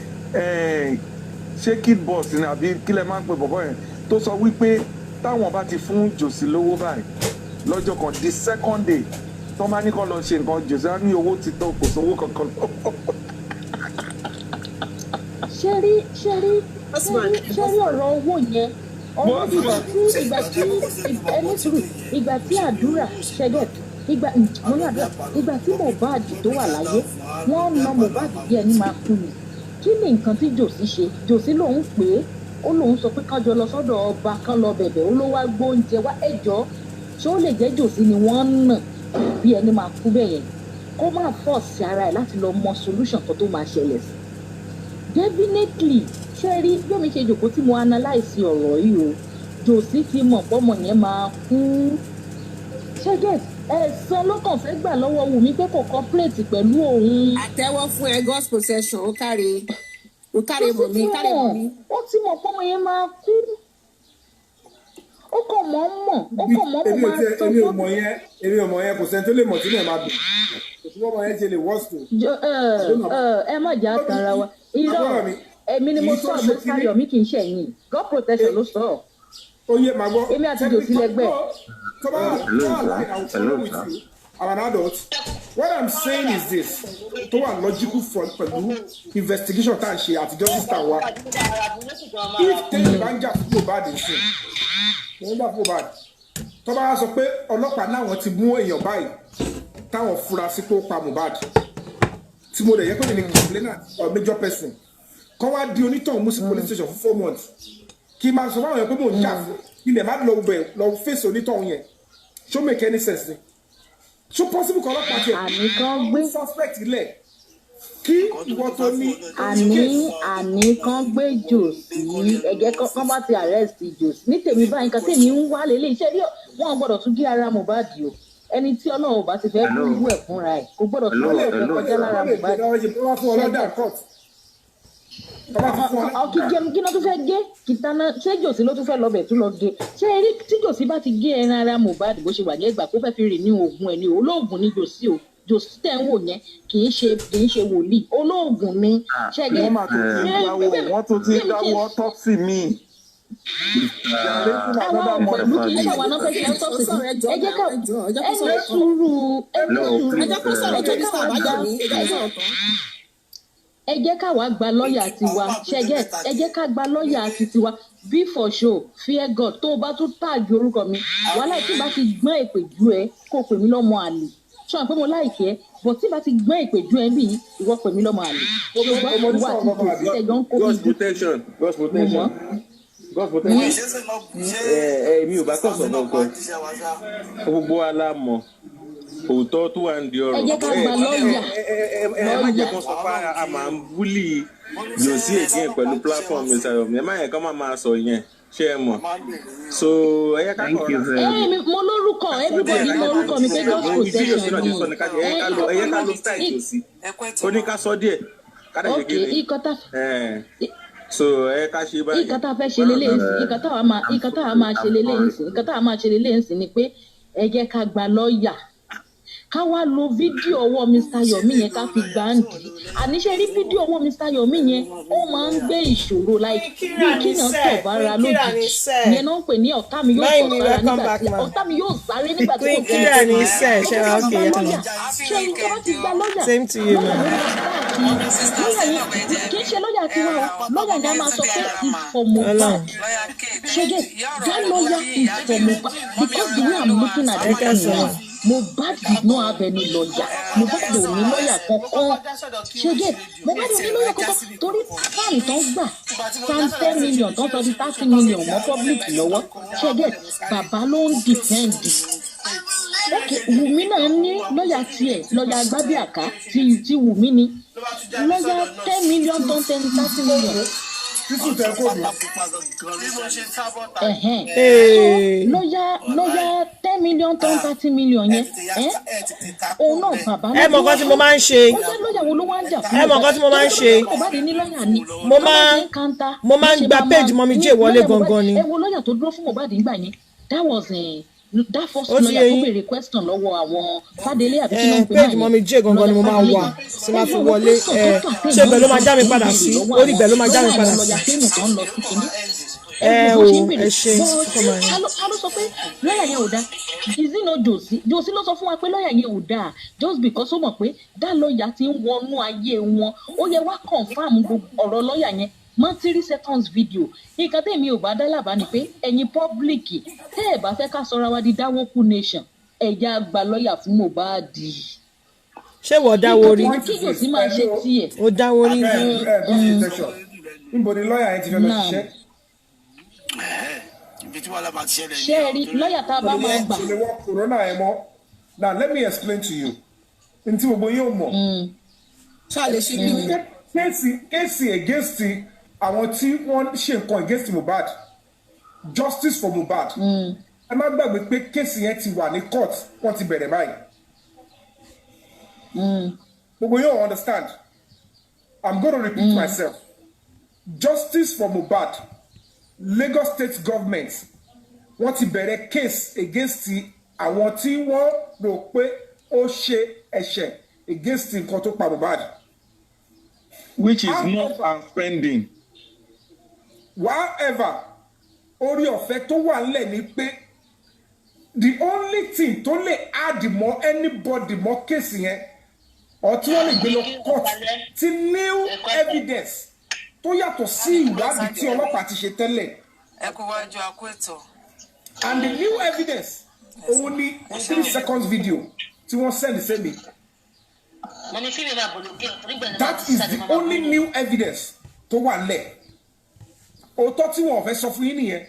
ṣé kid boss ni àbí kí lẹ máa ń pe bọ̀bọ̀ yẹn tó sọ wípé táwọn bá ti fún Josie lówó báyìí lọ́jọ́ kan the second day tó máa ní kó lọ ṣe nǹkan Josie á ní owó ti tó kò sówó kankan lọ. ṣé rí ọ̀rọ̀ owó yẹn ọwọ́ ìgbà tí àdúrà ṣẹgẹt ìgbà tí Mohbad tó wà láyé wọ́n na Mohbad bí ẹni máa kú ni kí ni nǹkan tí Josie ṣe Josie lòun pè é ó lòun sọ pé kájọ lọ sọ́dọ̀ ọba kan lọ bẹ̀bẹ̀ ó ló wá gbóúnjẹ wá ẹjọ́ ṣé ó lè jẹ́ Josie ni wọ́n ń nà bí ẹni máa kú bẹ́ẹ̀ yẹn kó má force ara ẹ̀ láti lọ mọ solution kan tó máa ṣẹlẹ̀ sí definitely ṣe rí bí omi ṣe jòkó tí mo analyse ọ̀rọ̀ yìí o Josie ti mọ̀ pọ́mọ yẹn máa kú ṣẹ́gẹ̀ ẹ̀sán ló kàn fẹ́ gbà lọ́wọ́ Wùmí pé kò cooperate pẹ̀lú òun. àtẹ́wọ́ fún ẹ God's possession ó káre Wùmí. ó ti mọ̀ pọ́mọ yẹn máa kú ó kàn mọ́ máa sọ èmi ò mọ̀ yẹn kò sẹ́ni tó lè mọ̀ sínú ẹ̀ máa dùn kò sí ọmọ yẹn ṣe lè worst. ẹ má jà tara wa irọ́ èmi ni mo sọ àgbẹ̀ Ayọ̀ mi kì í ṣe ẹ̀yìn God protection ló sọ. ó yẹ màá gbọ́ èmi àti Josie lẹ́gbẹ́. I'm an adult. What I'm saying is this: tó wà logical for pẹ̀lú investigation tá à ń ṣe àti justice tá à ń wá. If tẹ́lẹ̀ bá ń jà fún Mohbad nsìn, wọ́n gbà fún Mohbad. Tó bá sọ pé ọlọ́pàá náà wọ́n ti mú èèyàn báyìí táwọn fura sí pé ó pa Mohbad. Tí mo lè yẹ kó lè ní complainant or major person. Kọ́ wá di onítọ̀hún mú sí police station for 4 months. Kì í máa sọ fáwọn èèyàn pé mò ń jà fún ilẹ̀ má lọ bẹ̀ lọ fèsì onítọ̀hún yẹn. Ṣó make any sense ni? So possible kọ́ ọlọ́pàá tiẹ̀ àníkan gbé suspect ilẹ̀ kí ìwọ tó ní. àníkan gbé Josie ẹ̀jẹ̀ kan bá ti arrest Josie ní tèmi báyìí nǹkan tèmi ń wá lélẹ̀ iṣẹ́ rí wọn gbọ́dọ̀ tún gé ara Mohbad o ẹni tí Ọlọ́run bá ti fẹ́ gbúgbú ẹ̀ fúnra ẹ̀ kò gbọ́dọ̀ tún lè fẹ́ kọjá lára Mohbad. ọkì jẹun kí ló tún fẹ́ gé kìtànà ṣé jòsí ló tún fẹ́ lọ́bẹ̀ tún lọ gé ṣé eré tí jòsí bá ti gé ẹran ara Mohbad bó ṣe wà ní ẹgbà kó fẹ́ fi rìn ní oògùn ẹ̀ ní olóògùn ní jòsí o jòsí tẹ̀ ń wò yẹn kì í ṣe wòlíì olóògùn ní ṣẹ́gẹ́. wọ́n tún ti dáwọ́ autopsy mi. àwọn pẹ̀lú kì í ṣe àwọn náà fẹ́ ṣe autopsy sí ẹ jẹ́ ká ẹni sùúrù ẹ jẹ́ ká wá gba lọ́ọ̀yà tiwa ṣẹ́gẹ́ ẹ jẹ́ ká gba lọ́ọ̀yà tiwa be for show fear God tó o bá tún tààjú orúkọ mi wàhálà tí bá ti gbọ́n èpè ju ẹ kó o pè mí lọ́mọ àlè ṣé wọn pé mo láìkẹ́ ẹ bọ̀ tí bá ti gbọ́n èpè ju ẹ bí ìwọ pè mí lọ́mọ àlè gbogbo ìwà àti ìgbésí ẹjọ́ ń kó mi. God's protection. Mi ò bá tọ̀ sọ̀rọ̀ nǹkan gbogbo alámọ̀ òótọ́ tó wà ń di ọ̀rọ̀ ẹ jẹ́ ká gba lọ́ọ̀yà ẹ má jẹ́ kó sọ pé a máa ń búlì Jòsí again pẹ̀lú platform mi sọ̀rọ̀ ẹ má yẹ kó máa sọ yẹn ṣé ẹ mọ̀ so ẹ yẹ ká kọ̀ ọ́. mo lórúkọ everybody lórúkọ mi pé God's protection ni ẹ yẹ ká lo style Jòsí ó ní ká sọ díẹ̀ ká dẹ̀ ṣe kéde so ẹ ká ṣe báyìí. ìkàtà fẹ́ ṣe lélẹ́yìn sí ìkàtà wa máa ṣe lélẹ́yìn sí ìkàtà wa máa ṣe lélẹ́yìn sí ni pé ẹ jẹ́ ká gba lọ́ọ̀yà ká wá lo fídíò ọwọ́ Mr. Yomi yẹn ká fi gbáǹdì àníṣe rí fídíò ọwọ́ Mr. Yomi yẹn ó máa ń gbé ìṣòro like bí kíyàn tọ̀ bára lójijì yẹn náà ń pè ní ọ̀tá mi yóò tọ̀ sára nígbà tí ọ̀tá mi yóò sáré nígbà tí kò gbé ṣé ẹni tó bá ti gba lọ́ọ̀yà kì í ṣe lọ́ọ̀yà tiwa o lọ́ọ̀yà ni a máa sọ pé ìfọ̀mọ̀bá ṣẹ́gẹ̀ that lawyer is for Mohbad because the way I'm looking at this now Mohbad did not have any lawyer Mohbad ò ní lọ́ọ̀yà kankan ṣẹ́gẹ̀ Mohbad ò ní lọ́ọ̀yà kankan torí fáàmì tó ń gbà times 10 million tó ń sọ di 30 million mọ́ public lọ́wọ́ ṣẹ́gẹ̀ bàbá ló ń dìfẹ́ǹdì okay Wùmí náà ní lọ́ọ̀yà tiẹ̀ lọ́ọ̀yà Agbábíàká ti Wùmí ni lọ́ọ̀yà 10 million tó ń tẹ́ni 30 million. lọ́yà 10 million tó ń 30 million yẹn òun náà bàbá náà. ẹ mọ̀ nǹkan tí mo máa ń ṣe. lọ́yà wo ló wá ń jà fún. ẹ mọ̀ nǹkan tí mo máa ń ṣe. mo máa ń gba page mọ́mí jẹ́ wọlé gangan ni. ẹ wo lọ́yà tó dúró fún Mohbad nígbà yẹn that was that first lawyer tó béèrè question lọ́wọ́ àwọn Fádélé àbí kí ló ń pè náà page mọ́mí jẹ́ gangan ni mo máa wà tí máa fi wọlé ṣé ibẹ̀ ló máa já mi padà sí orí ibẹ̀ ló máa já mi padà sí. ẹ ṣe a ló sọ pé lọ́yà yẹn ò dáa ìzí náà Jòsí ló sọ fún wa pé lọ́yà yẹn ò dáa just because ó mọ̀ pé dá lọ́yà ti ń wọnú ayé wọn ó yẹ wá confam ọ̀rọ̀ lọ́yà yẹn mọ́ 3 seconds video nǹkan tèmi ò bá dá lábàá ni pé ẹ̀yin public tẹ́ ẹ̀ bá fẹ́ ká sọra wa di dáwọ́kú nation ẹ̀yà gba lọ́yà fún Mohbad. ṣé wọ́n dáwọ́ rí kí Jòsí máa ṣe tiẹ̀. ó dáwọ́ rí. níbo ni lọ́yà yẹn ti fẹ́ lọ ṣiṣẹ́. ṣé ẹ rí lọ́yà tá a bá máa gbà. ṣe lè wọ corona ẹ mọ́ now let me explain to you n tí gbogbo yóò mọ̀. kéèsì against àwọn tí wọ́n ṣe nǹkan against Mohbad justice for Mohbad ẹ má gbàgbé pé kéèsì yẹn ti wà ní court wọ́n ti bẹ̀rẹ̀ báyìí gbogbo yóò understand I'm going to repeat myself justice for Mohbad Lagos state government wọ́n ti bẹ̀rẹ̀ case against àwọn tí wọ́n rò pé ó ṣe ẹ̀ṣẹ̀ against nǹkan tó pa Mohbad. Which is not and spending. However, orí ọ̀fẹ́ tó wà nílẹ̀ ni pé the only thing tó lè add mọ́ anybody mọ́ kéèsì yẹn or tí wọ́n lè gbé lọ court ti new evidence tó yàtọ̀ sí ìwádìí tí ọlọ́pàá ti ṣe tẹ́lẹ̀. And the new evidence òun ni 3 seconds video tí wọ́n send sí mi. That is the only new evidence tó wà lẹ̀. Òótọ́ tí wọ́n fẹ́ sọ fún yín nìyẹn.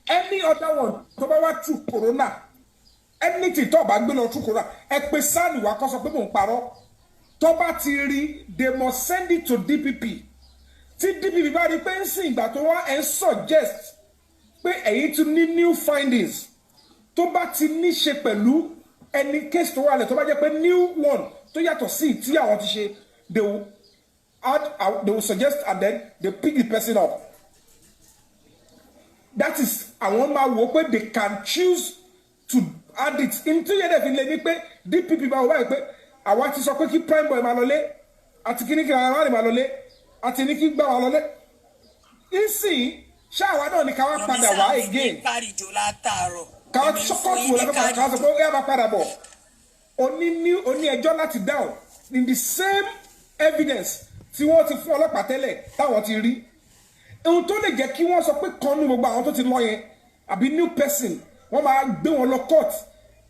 Any other one tó bá wá through corona anything tó bá gbé lọ through corona ẹ pé sáàlì wá kọ́ sọ pé mò ń parọ́. Tó bá ti rí they must send it to DPP. Tí DPP bá rí pé ń sìn ìgbà tó wá ẹ̀ ń suggest pé èyí tún ní new findings tó bá ti ní ṣe pẹ̀lú ẹni case tó wà lẹ̀ tó bá jẹ́ pé new one tó yàtọ̀ sí tí àwọn ti ṣe they will suggest and then they pick the person up. That is àwọn máa wò pé they can choose to add it into yẹn fi lè ní pé DPP bá wọ báyìí pé àwa ti sọ pé kí prime boy máa lọlé àti kí ní kí ara rẹ̀ máa lọlé àti ní kí gbà wá lọlé. Ìsìn ṣáàwá náà ni ká wá padà wá again. Ká wá ṣọ́kọ̀tù wò lọ́kọ̀ ká sọ pé ó yá máa padà bọ̀. Oní ẹjọ́ láti down in the same evidence tí wọ́n ti fún ọlọ́pàá tẹ́lẹ̀ táwọn ti rí. Ohun tó lè jẹ́ kí wọ́n sọ pé kan nínú gbogbo àwọn tó ti lọ yẹn àbí new person wọ́n máa gbé wọn lọ court.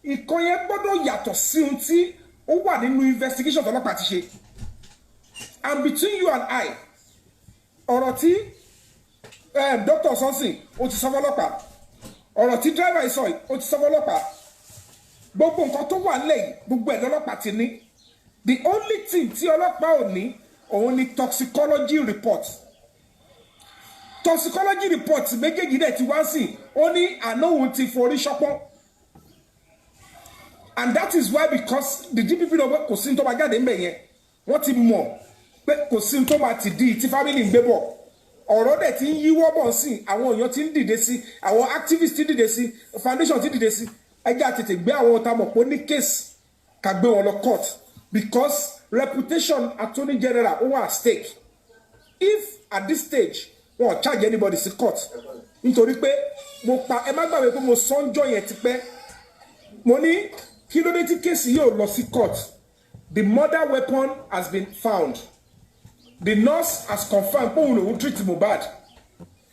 Ìkan yẹn gbọ́dọ̀ yàtọ̀ sí ohun tí ó wà nínú investigation tọ́lọ́pàá ti ṣe. And between you and I ọ̀rọ̀ tí Dr. Sonsin ó ti sọ fọ́lọ́pàá ọ̀rọ̀ tí driver sọ yìí ó ti sọ fọ́lọ́pàá gbogbo nǹkan tó wà nílẹ̀ yìí gbogbo ẹ̀ lọ́lọ́pàá ti ní. The only thing tí ọlọ́pàá ò ní òun ni toxicology report. Toxicology report méjèèjì dẹ̀ ti wá sí ó ní àná òun ti forí ṣọpọ́n. And that is why because the DPP náà kò sí tó máa jáde ńbẹ̀ yẹn wọ́n ti mọ̀ pé kò sí tó máa ti di tí family ń gbé bọ̀. Ọ̀rọ̀ dẹ̀ ti ń yíwọ́ bọ̀ sí àwọn èèyàn ti ń dìde sí àwọn activists ti dìde sí foundation ti dìde sí ẹjẹ́ àtètè gbé àwọn ọ̀tá mọ̀ pé ní case ká gbé wọn lọ court because reputation attorney general ó wà at stake. If at this stage wọn charge anybody sí court nítorí pé mo pa ẹ má gbàgbé pé mo sọ́njọ́ yẹn ti pẹ́ mo ní kí ló dé tí kéèsì yóò lọ sí court. The murder weapon has been found. The nurse has confirmed pé òun lòun treat Mohbad.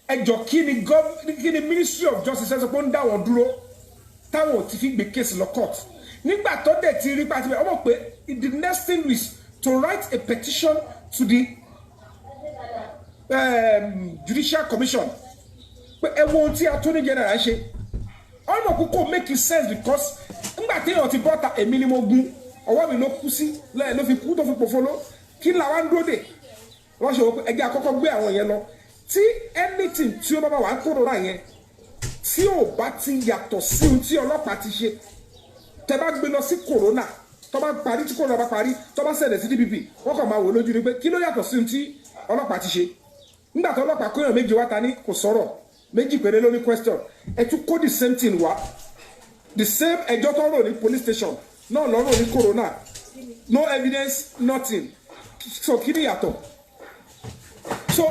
Ẹjọ́ kí ni Ministry of Justice sọ pé ó ń dá wọn dúró táwọn ò ti fi gbé kéèsì lọ court. Nígbà tó dẹ̀ ti rí pàtí bẹ́ẹ̀ ọmọ pé the next thing is to write a petition to the Judicial Commission pé ẹ wo ohun tí Attorney General ṣe ọ̀nà kúkú make sense because nígbà téèyàn ti bọ́ta èmi ni mo gun ọwọ́ mi ló kú sí lẹ́yìn ló fi kú tó fi pòfolo kí làwa ń dúró dè wọ́n ṣe wọ́n pé ẹgbẹ́ àkọ́kọ́ gbé àwọn yẹn lọ tí anything tí ó bá wà ń kóró ra yẹn tí ò bá ti yàtọ̀ sí ohun tí ọlọ́pàá ti ṣe tẹ bá gbé lọ sí corona tó bá parí tí corona bá parí tó bá ṣẹlẹ̀ sí DPP wọ́n kàn máa wò lójú ni pé kí ló yàtọ̀ sí ohun tí ọlọ́pàá ti ṣe nígbà tó ọlọ́pàá kóyàn méjì wá ta ní kò sọ̀rọ̀ méjì péré ló ní question ẹ tún kó the same thing wá the same ẹjọ́ tó rò ní police station náà lọ́rọ̀ ní corona no evidence nothing so kí ni yàtọ̀ so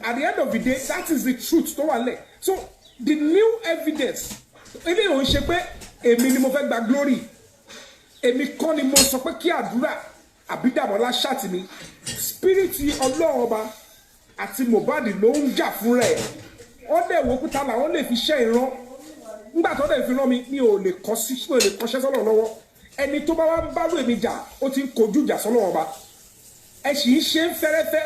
at the end of the day that is the truth tó wà lẹ̀ so the new evidence eléyìí ò ń ṣe pé èmi ni mo fẹ́ gba glory èmi kọ́ ni mo sọ pé kí àdúrà àbídàmọ́lá ṣáàtì mi spirit ọlọ́run ọba àti Mohbad ló ń jà fún rẹ̀ ó dẹ̀ wò kúta làwọn lè fi ṣẹ́ ìran nígbà tó dẹ̀ fi rán mi ò lè kọ́ṣẹ́ sọ́lọ̀ lọ́wọ́ ẹni tó bá wá ń bá lóye mi jà ó ti ń kojú ìjà sọ́lọ̀ ọba ẹ sì ń ṣe ń fẹ́rẹ́fẹ́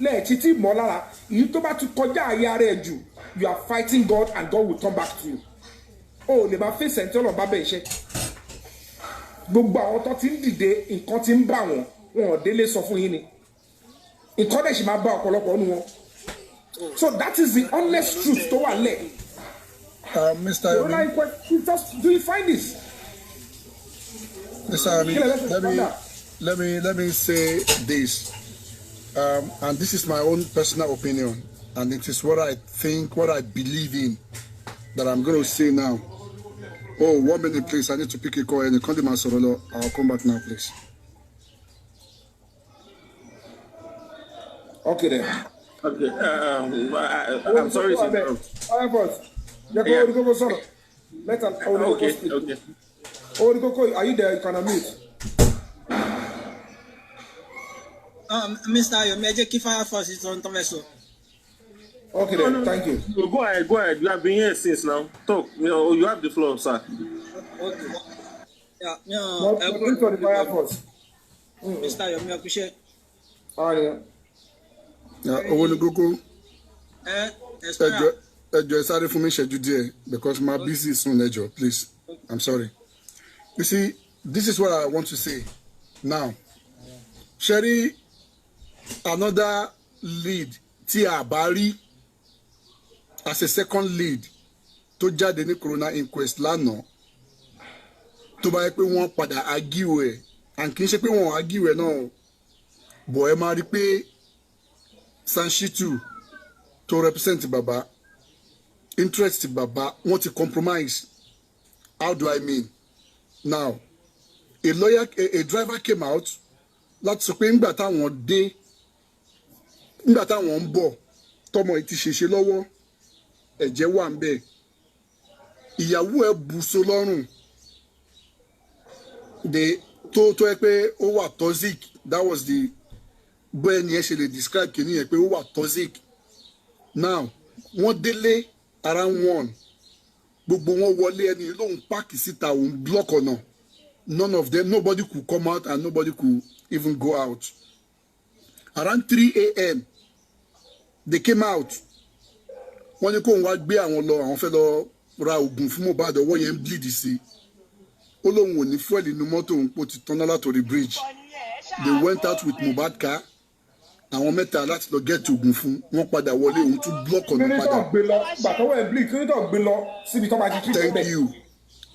lẹ́ẹ̀tí tí mọ́ lára èyí tó bá ti kọjá àyè ara ẹ̀ jù you are fighting God and God will come back to you o lè máa fèsì ẹ̀ńtí ọlọ́run bá bẹ̀ iṣẹ́ gbogbo àwọn tó ti ń dìde nǹkan ti ń bà wọ́n wọn ò délé sọ fún yín ni nǹkan dẹ̀ sì máa bá ọ̀pọ̀lọpọ̀ nínú wọn so that is the honest truth tó wà lẹ̀. Mr. Yomi, do you find this? Mr. Yomi, let me say this, and this is my own personal opinion, and it is what I think, what I believe in, that I'm going to say now. Oh, 1 minute, please. I need to pick a call. And I'll come back now, please. Okay then. Okay. I'm sorry to interrupt. Yeah. Okay. Are you there? You can unmute. Mr. Ayomi, keep fire first. It's on Tomeso. Okay then. Thank you. Go ahead. You have been here since now. Talk. You have the floor, sir. Okay. Yeah. For the fire first. Mr. Ayomi, I appreciate. Yeah. Owó ni kókó. Ẹjọ́ sáré fún mi ṣẹ́jú díẹ̀ because my busy soon ẹjọ́ please. I'm sorry. You see, this is what I want to say now. Sherry, another lead tí a bá rí as a second lead tó jáde ní corona inquest lánàá tó bá yẹ pé wọ́n padà argue ẹ̀ and kì í ṣe pé wọ́n argue ẹ̀ náà bọ̀ ẹ máa rí pé Sanshitu to represent Baba, interest Baba, want to compromise. How do I mean? Now, a lawyer, a driver came out. Let's say nígbà táwọn dé, nígbà táwọn ń bọ̀, tọmọ ìtì ṣèṣe lọ́wọ́, ẹ̀jẹ̀ wà ń bẹ̀. Ìyàwó ẹ̀ bù so lọ́rùn. De tó ẹ pé ó wà toxic. That was the bẹ́ẹ̀ ni ẹ ṣe lè describe kìíní yẹn pé ó wà toxic. Now, wọ́n délé around 1. Gbogbo wọn wọlé ẹni lóhun páàkì síta òun block ọ̀nà. None of them, nobody could come out and nobody could even go out. Around 3 a.m., they came out. Wọ́n ní kó wá gbé àwọn lọ, àwọn fẹ́ lọ ra oògùn fún Mohbad, ọwọ́ yẹn ń bleed sí. Ó lóun ò ní fuel inú mọ́tò òun pò ti tọ́nà látòrí bridge. They went out with Mohbad car. Àwọn mẹ́ta láti lọ get oògùn fún. Wọ́n padà wọlé òun tún block ọ̀nà padà. Thank you.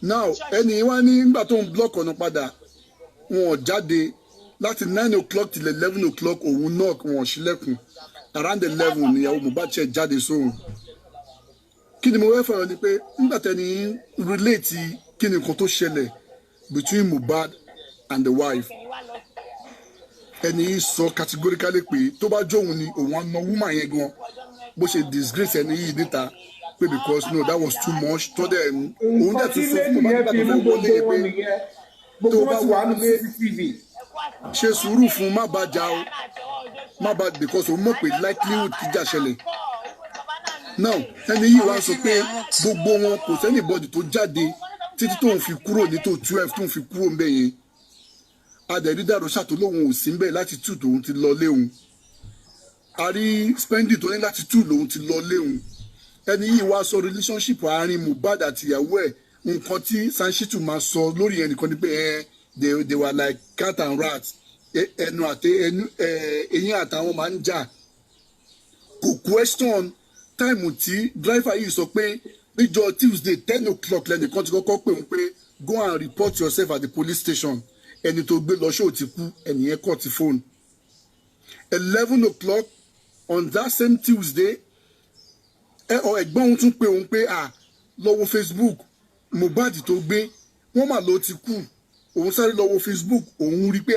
Now, ẹni wá ní nígbà tó ń block ọ̀nà padà, wọn jáde láti 9 o'clock till 11 o'clock òun knock wọn ṣílẹ̀kùn. Around 11 níyàwó Mohbad ṣe jáde sóhun. Kí ni mo fẹ́ fọ̀rọ̀ ni pé nígbà tẹ́ni relate kí ni nǹkan tó ṣẹlẹ̀ between Mohbad and the wife. Ẹni yìí sọ categorically pé tó bá jóun ni òun á ná woman yẹn gan bó ṣe disgrace ẹni yìí níta pé because no that was too much tó dẹ̀ òun dẹ̀ tún sọ fún Mohbad nígbà tó fẹ́ wọlé pé tó bá wọlé ṣe sùúrù fún má bá jà o má bá because òun mọ̀ pé likelihood kíjà ṣẹlẹ̀. Now ẹni yìí wá sọ pé gbogbo wọn kò sẹ́ni bọ́dì tó jáde títí tóun fi kúrò ní tó 12 tóun fi kúrò ńbẹ̀ yẹn. Adẹ̀rídàrú ṣàtòlóhun ò sí ńbẹ̀ láti 2 tóun ti lọ léhun. A rí spending tó ní láti 2 lòun ti lọ léhun. Ẹni yìí wá sọ relationship àárín Mohbad àti ìyàwó ẹ̀ nǹkan tí Sanshitu máa sọ lórí ẹnìkan ni pé they were like cat and rat. Ẹnu àti eyín àtàwọn máa ń jà. Kò question time tí driver yìí sọ pé níjọ́ Tuesday 10 o'clock lẹ́nìkan ti kọ́kọ́ pè wọ́n pé go and report yourself at the police station. Ẹni tó gbé lọ ṣó ti kú ẹni yẹn kọ́ ti phone. 11 o'clock on that same Tuesday ẹ̀gbọ́n òun tún pè òun pé lọ wo Facebook Mohbad tó gbé wọ́n mà ló ti kú òun sáré lọ wo Facebook òun rí pé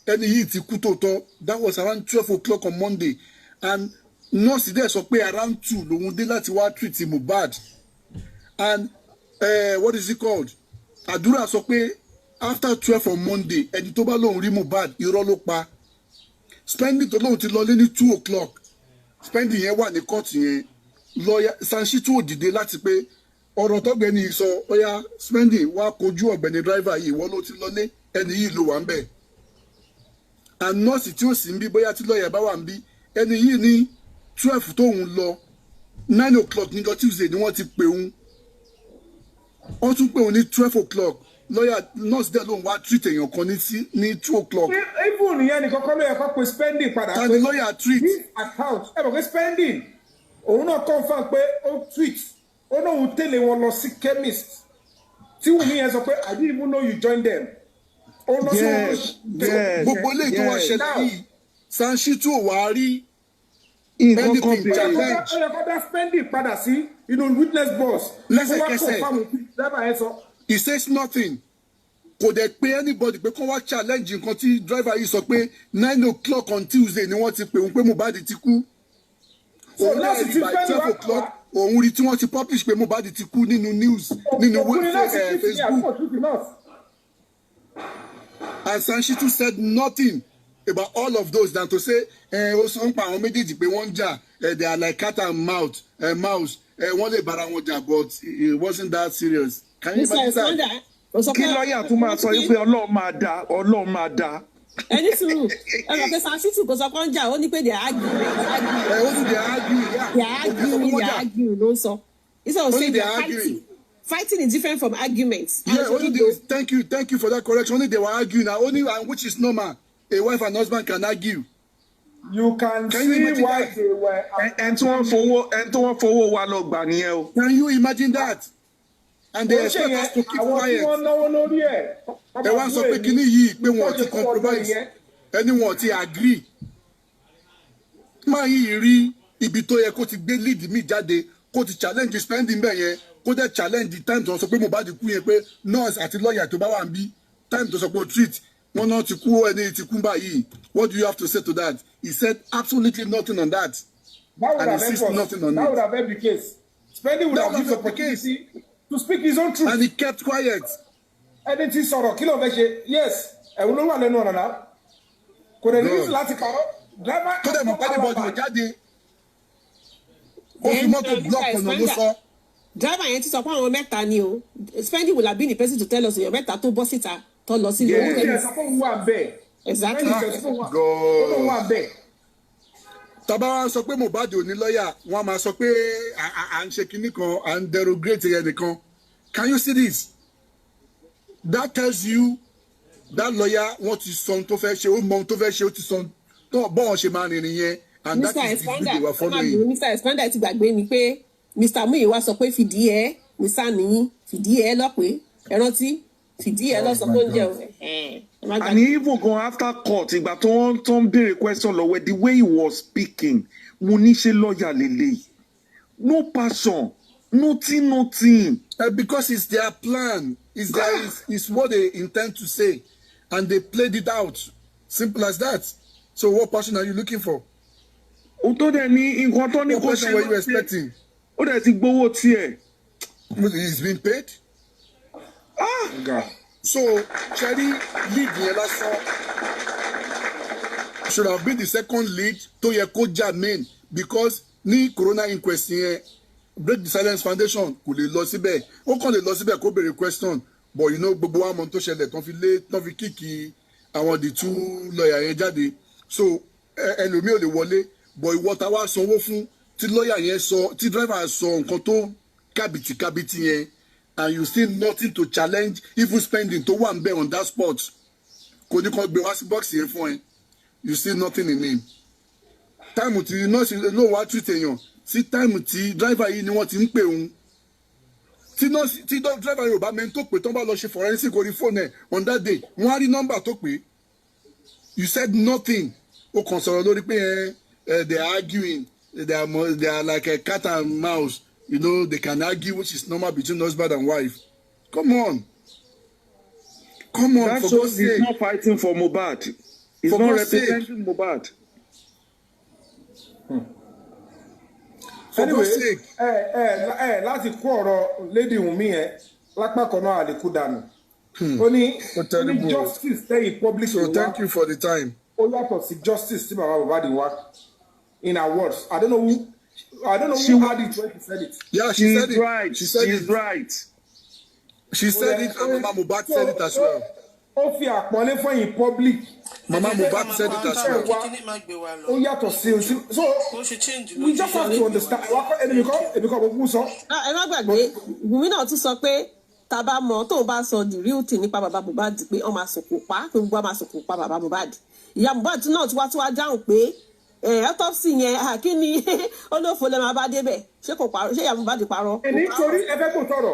ẹni yìí ti kú tòótọ́. That was around 12 o'clock on Monday and nọ́ọ̀sì dẹ̀ sọ pé around 2 lòun dé láti wá treat Mohbad and what is it called àdúrà sọ pé after 12 on Monday ẹni tó bá lóun rí Mohbad irọ́ ló pa. Spending tó lóun ti lọlé ní 2 o'clock Spending yẹn wà ní kóòtù yẹn lọ́ọ̀yà Sanshitu ò dìde láti pé ọ̀rọ̀ tọ́gbẹ́ni sọ ọ̀yà Spending wá kojú ọ̀gbẹ́ni driver yìí wọ́n ló ti lọlé ẹni yìí ló wà ń bẹ̀ and nọ́ọ̀sì tí ó sì ń bí bóyá tí lọ́ọ̀yà bá wà ń bí ẹni yìí ní 12 tóun lọ 9 o'clock níjọ́ Tuesday ni wọ́n ti pè òun wọ́n tún pè òun ní 12 o'clock lọ́ọ̀yà nọ́ọ̀sì dẹ̀ lóun wá treat èèyàn kan ní 2 o'clock. even ìyẹn nìkan kọ́ ló yẹ kó pe Spending padà. tani lọ́ọ̀yà treat. this account ẹ mọ̀ pé Spending òun náà confirm pé ó tweet ó náà òun tẹ̀lé wọn lọ sí chemist tí Wùmí yẹn sọ pé I didn't even know you joined them. gbogbo eléyìí tó wá ṣẹlẹ̀ yìí Sanshitu ò wá rí anything challenge. ó yẹ kó dá Spending padà sí witness box. lẹ́sẹ̀kẹsẹ̀ he says nothing. Kò dẹ̀ pé anybody pé kó wá challenge nǹkan tí driver yìí sọ pé 9 o'clock on Tuesday ni wọ́n ti pè òun pé Mohbad ti kú. Òun náà rí by 12 o'clock òun rí tí wọ́n ti publish pé Mohbad ti kú nínú news nínú Facebook. And Sanshitu said nothing about all of those than to say ó sọ ń pa àwọn méjèèjì pé wọ́n ń jà they are like cat and mouse wọ́n lè bára wọn jà but it wasn't that serious. Can you imagine that? Kí lọ́ọ̀yà tún máa sọ pé Ọlọ́run máa dá. Ẹni sùúrù ẹ̀rọ pé Sanshitu kò sọ pé ń jà ó ní pé they are arguing ló ń sọ. Instead of saying they are fighting. Fighting is different from arguments. Yeah, thank you for that correction. Only they were arguing now, which is normal. A wife and husband can argue. You can see why they were. And tí wọ́n fowó wa lọ gbà nìyẹn o. Can you imagine that? And they expect us to keep quiet. Ẹ wá sọ pé kíní yìí pé wọn ti compromise. Anyone ti agree. máa yí rí ibi tó yẹ kó ti gbé lead mi jáde kó ti challenge spending bẹ́ẹ̀ yẹn kó dẹ̀ challenge time tó sọ pé Mohbad kú yẹn pé nurse àti lawyer tó bá wà ń bí time tó sọ pé treat wọn náà ti kú ẹni ti kú báyìí. What do you have to say to that? He said absolutely nothing on that. That would and have he sees nothing on that it. would have helped the case. Spending would have given opportunity to speak his own truth. And he kept quiet. Ẹni tí sọ̀rọ̀ kí ló fẹ́ ṣe? Yes, ẹ̀wọ̀n ló wà lẹ́nu ọ̀nà náà. Kò dẹ̀ ní reason láti parọ́. Driver tó dẹ̀ mọ̀ pé anybody ò jáde. Ó fi mọ́tò block ọ̀nà ló sọ. Driver yẹn ti sọ pé àwọn mẹ́ta ni o. Spending will have been the person to tell us èèyàn mẹ́ta tó bọ́ síta tó lọ sí ilé. Yes, ẹ̀ sọ fún wa bẹ́ẹ̀. Exactly. Tàbá wa sọ pé Mohbad ò ní lọ́ọ̀yà wọ́n á máa sọ pé à ń ṣe kinní kan à ń derogate ẹnìkan. Can you see this? That tells you that lawyer wọ́n ti sọ ohun tó fẹ́ ṣe ó mọ ohun tó fẹ́ ṣe ó ti sọ bọ́ọ̀ ṣe máa rìnrìn yẹn and that is the way they were following. Mr. Expander ti gbàgbé ni pé Mr. Muyiwa sọ pé fìdí ẹ Mr. Niyi fìdí ẹ lọ́pẹ́ ẹ rántí fìdí ẹ lọ́sọ̀ tó ń jẹun. And even go after court ìgbà tó ń béèrè question lọ́wọ́ the way he was speaking mo ní ṣe lọ́ọ̀yà lélẹ̀ no passion nothing. Because it's their plan it's what they intend to say and they played it out simple as that. So what passion are you looking for? What passion were you expecting? Ó dẹ̀ ti gbowó tiẹ̀. He's been paid. God. So Cherry lead yẹn lásán should have been the second lead tó yẹ kó jà main because ní corona inquest yẹn Break the Silence Foundation kò lè lọ síbẹ̀ ó kàn lè lọ síbẹ̀ kó béèrè question but you know gbogbo wa mọ̀ tó ṣẹlẹ̀ tán fi kíkì àwọn the two lawyer yẹn jáde so ẹlòmíì ò lè wọlé but ìwọ ta wá sanwó fún tí lawyer yẹn sọ tí driver sọ nǹkan tó kábìtì yẹn and you still nothing to challenge even spending tó wà ń bẹ̀ on that spot kò ní kàn gbé wá sí box yẹn fún ẹ you still nothing in him táìmù tí nọ́ọ̀sì ló wá treat èèyàn sí táìmù tí driver yìí ni wọ́n ti ń pè òun tí driver yóò bá mẹ́ni tó pè tó ń bá lọ ṣe forensic orí fóònù ẹ̀ on that day wọ́n á rí nọ́mbà tó pè you said nothing ó kàn sọ̀rọ̀ lórí pé they are arguing they are like a cat and mouse you know they can argue which is normal between husband and wife come on that shows he's not fighting for Mohbad he's not representing Mohbad. Anyway, láti kó ọ̀rọ̀ lady Wunmi yẹn lápá kan náà àlékún dànù. Ó ní justice tẹ́yìn public. So thank you for the time. Ó yàtọ̀ sí justice tí bàbá Mohbad wá in her words. I don't know who had it when she said it. Yeah, she said it. Right. She said She's it. Right. She said it and Mama Mohbad said it as well. Ó fi àpọ́nlé fún in public. Mama Mohbad said it as well. Ó yàtọ̀ sí o so we just have to understand. Èmi kọ́ gbogbo sọ. Ẹ má gbàgbé Wunmi náà tún sọ pé tàbá mọ̀ tó bá sọ the real thing nípa bàbá Mohbad pé wọ́n máa sòkò pa pé gbogbo máa sòkò pa bàbá Mohbad. Ìyá Mohbad náà tún wá dáhùn pé autopsy yẹn kí ni olófo lè máa bá débẹ̀ ṣé kò parọ́ ṣé ìyá Mohbad parọ́. Nítorí ẹ fẹ́ kò tọrọ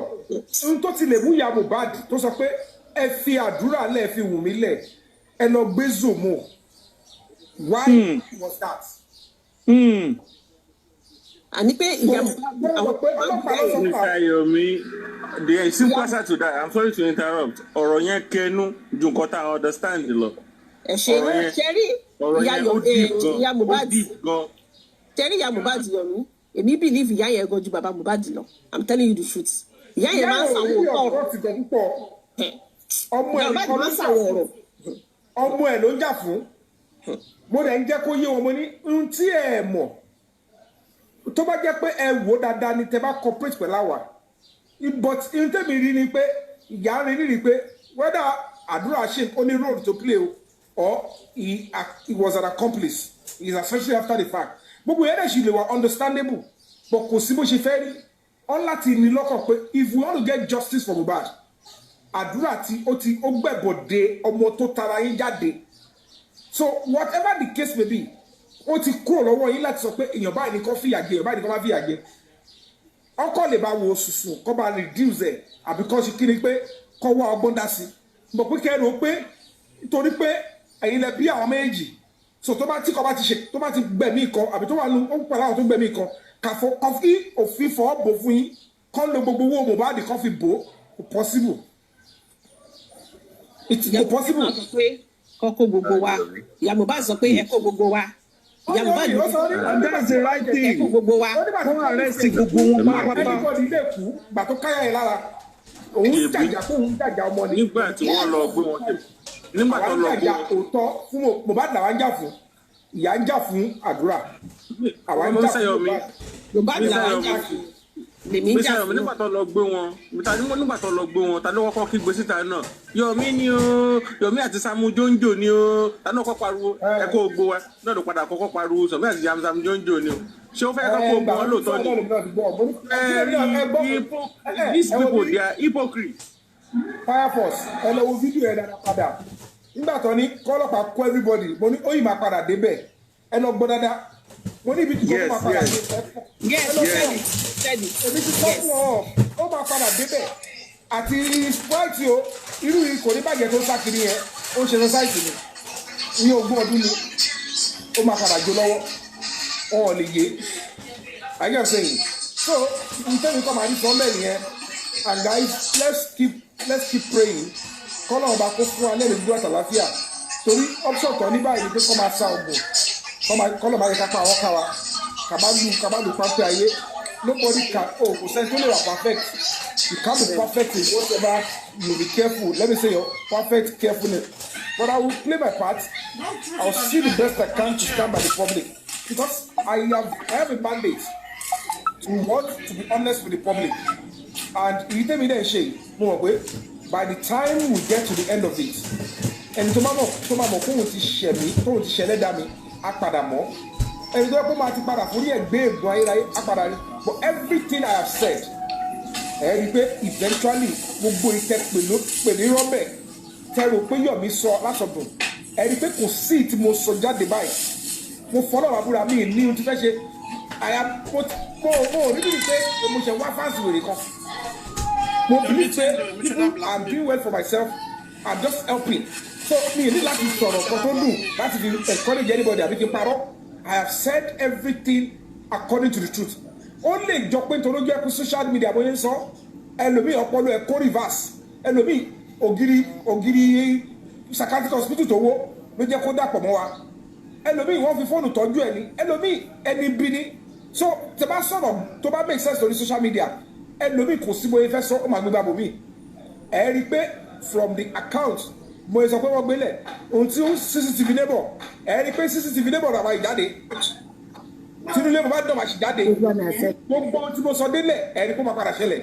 ohun tó ti lè mú ìyá Mohbad tó sọ pé ẹ fi àdúrà lẹ̀ fi Wunmi lẹ̀ ẹ lọ gbé zomo why was that. Àní pé ìyá Mr. Yomi, the simple answer to that, I'm sorry to interrupt. Ọ̀rọ̀ yẹn kẹnu ju nǹkan tá a understand lọ. Ẹ ṣe rí ìyá Mohbad tẹ́rí ìyá Mohbad Yomi èmi believe ìyá yẹn gan ju bàbá Mohbad lọ I'm telling you the truth. Ìyá yẹn máa ń sàwọn ọ̀rọ̀ ọmọ ẹ̀ ló ń jà fún mo dẹ̀ ń jẹ́ kó yé wọn mo ní ohun tí ẹ mọ̀ tó bá jẹ́ pé ẹ wò dáadáa ni tẹ bá cooperate pẹ̀lú àwa but ohun tẹ́mi rí ni pé ìyá rí rí pé whether àdúrà ṣe ó ní role to play or he was an accomplice he is essentially after the fact gbogbo yẹn dẹ̀ ṣì lè wà understandable but kò sí bó ṣe fẹ́ rí ọ́n láti ní lọ́kàn pé if we want to get justice for Mohbad àdúrà tí ó gbẹ̀bọ̀dé ọmọ tó tara yín jáde so whatever the case may be ó ti kúrò lọ́wọ́ yín láti sọ pé èèyàn báyìí ni kò fìyà jẹ èèyàn báyìí ni kò má fìyà jẹ ọkọ lè bá wo sùsù kó bá reduce ẹ̀ àbí kó ṣe kíni pé kó wá ọgbọ́n dá sí mọ̀ pé kẹ́rù ó pé nítorí pé ẹ̀yin lẹ bí àwọn méjì so tó bá tí kò bá ti ṣe tó bá ti gbẹ̀mí kan àbí tó wà nù ó ń pẹ̀lú àwọn tó gbẹ̀mí kan kọfí òfin fọ́ bò fún yín kọ́ lo gbogbo owó Mohbad kan fi bò ó possible it's possible. kọ́kọ́ gbogbo wa ìyá Mohbad sọ pé ẹ kó gbogbo wa ìyá Mohbad that's the right thing ẹ kó gbogbo wa fún arrest gbogbo wọn pátápátá. everybody lè kú gbà tó káyà yẹn lára òun jàjà fún òun jàjà ọmọ ni. nígbà tí wọ́n lọ gbé wọn nígbà tó lọ gbé wọn. òótọ́ fún Mohbad làwọn ń jà fún ìyá ń jà fún àdúrà àwọn ń jà fún Mohbad làwọn ń jà fún lèmi ń jà fún. nígbà tó lọ gbé wọn nígbà tó lọ gbé wọn ta ló kọ́kọ́ kígbe síta náà Yomi ni o Yomi àti Samu Jonjo ni o ta ló kọ́ pariwo ẹ kó gbó wa náà ló padà kọ́kọ́ pariwo Yomi àti Samu Jonjo ni o ṣé o fẹ́ kọ́ gbó wọn lóòótọ́ ni these people they are hypocrites. Fire Force ẹ lọ wo fídíò ẹ dáadáa padà nígbà tó ní kọ́lọ́pàá kó everybody mo ní ó yìí máa padà débẹ̀ ẹ lọ gbọ́ dáadáa mo ní ibi tí kò máa padà dé èmi ti sọ fún ọ ó máa padà débẹ̀ àti sprite o irú yìí kò ní bàjẹ́ tó sákiri yẹn ó ń ṣe society ni ní ogún ọdún ni ó máa padà jó lọ́wọ́ wọn ò lè yé I get saying so nǹkan mi kọ́ máa ní sọ mẹ́rin yẹn and guys let's keep praying kọ́lọ́ ọba kó fún wa lẹ́nu gbogbo àtàláfíà torí option tó ní báyìí ni pé kọ́ máa sa oògùn kọ́lọ́ máa yẹ ká pa àwọn káwa kàbá lu pápẹ́ ayé nobody can kò sẹ́ni tó lè wà perfect you can't be perfect in whatever you be careful let me say your perfect carefulness but I will play my part I will see the best I can to stand by the public because I have a mandate to want to be honest with the public and ìyí tẹ́mi dẹ̀ ṣe mo mọ̀ pé by the time we get to the end of it ẹni tó máa mọ̀ kóhun ti ṣẹ̀ mí tóhun ti ṣẹlẹ̀ dá mi á padà mọ́ ẹni tó yẹ kó máa ti padà forí ẹ̀ gbé ègbón ayérayé á padà rí but everything I have said ẹ rí i pé eventually gbogbo ìtẹ́ pèlú rọ́bẹ̀ tẹ́rù pé Yomi sọ lásọ̀dùn ẹ rí i pé kò sí tí mo sọ jáde báyìí mo fọlọ́ bàbúrà mi ní ohun tí fẹ́ ṣe mo rí bí pé mo ṣe wá fáǹsì wèrè kan mo believe say people I'm doing well for myself I'm just helping so mi ní láti sọ̀rọ̀ kan tó dùn láti fi encourage anybody àbí kí n parọ́ I have said everything according to the truth ó lè jọ pé nítorí ojú ẹkú social media bóyá ń sọ ẹlòmíì ọpọlọ ẹ kó reverse ẹlòmíì ògiri psychiatric hospital tó wó ló jẹ́ kó dàpọ̀ mọ́ wa ẹlòmíì wọ́n fi fóònù tọ́jú ẹni ẹlòmíì ẹni bí ni so tẹ bá sọ̀rọ̀ tó bá make sense lórí social media ẹlòmíì kò sí bóyá fẹ́ sọ ó máa gbé bá bòmíì ẹ rí i pé from the account mo sọ pé wọ́n gbélẹ̀ ohun tí ó CCTV neighbor ẹ rí i pé CCTV neighbor rà wá ìjáde tínú ilé bàbá dọ̀mà sì jáde gbogbo ohun tí mo sọ délẹ̀ ẹ rí i pé ó máa padà ṣẹlẹ̀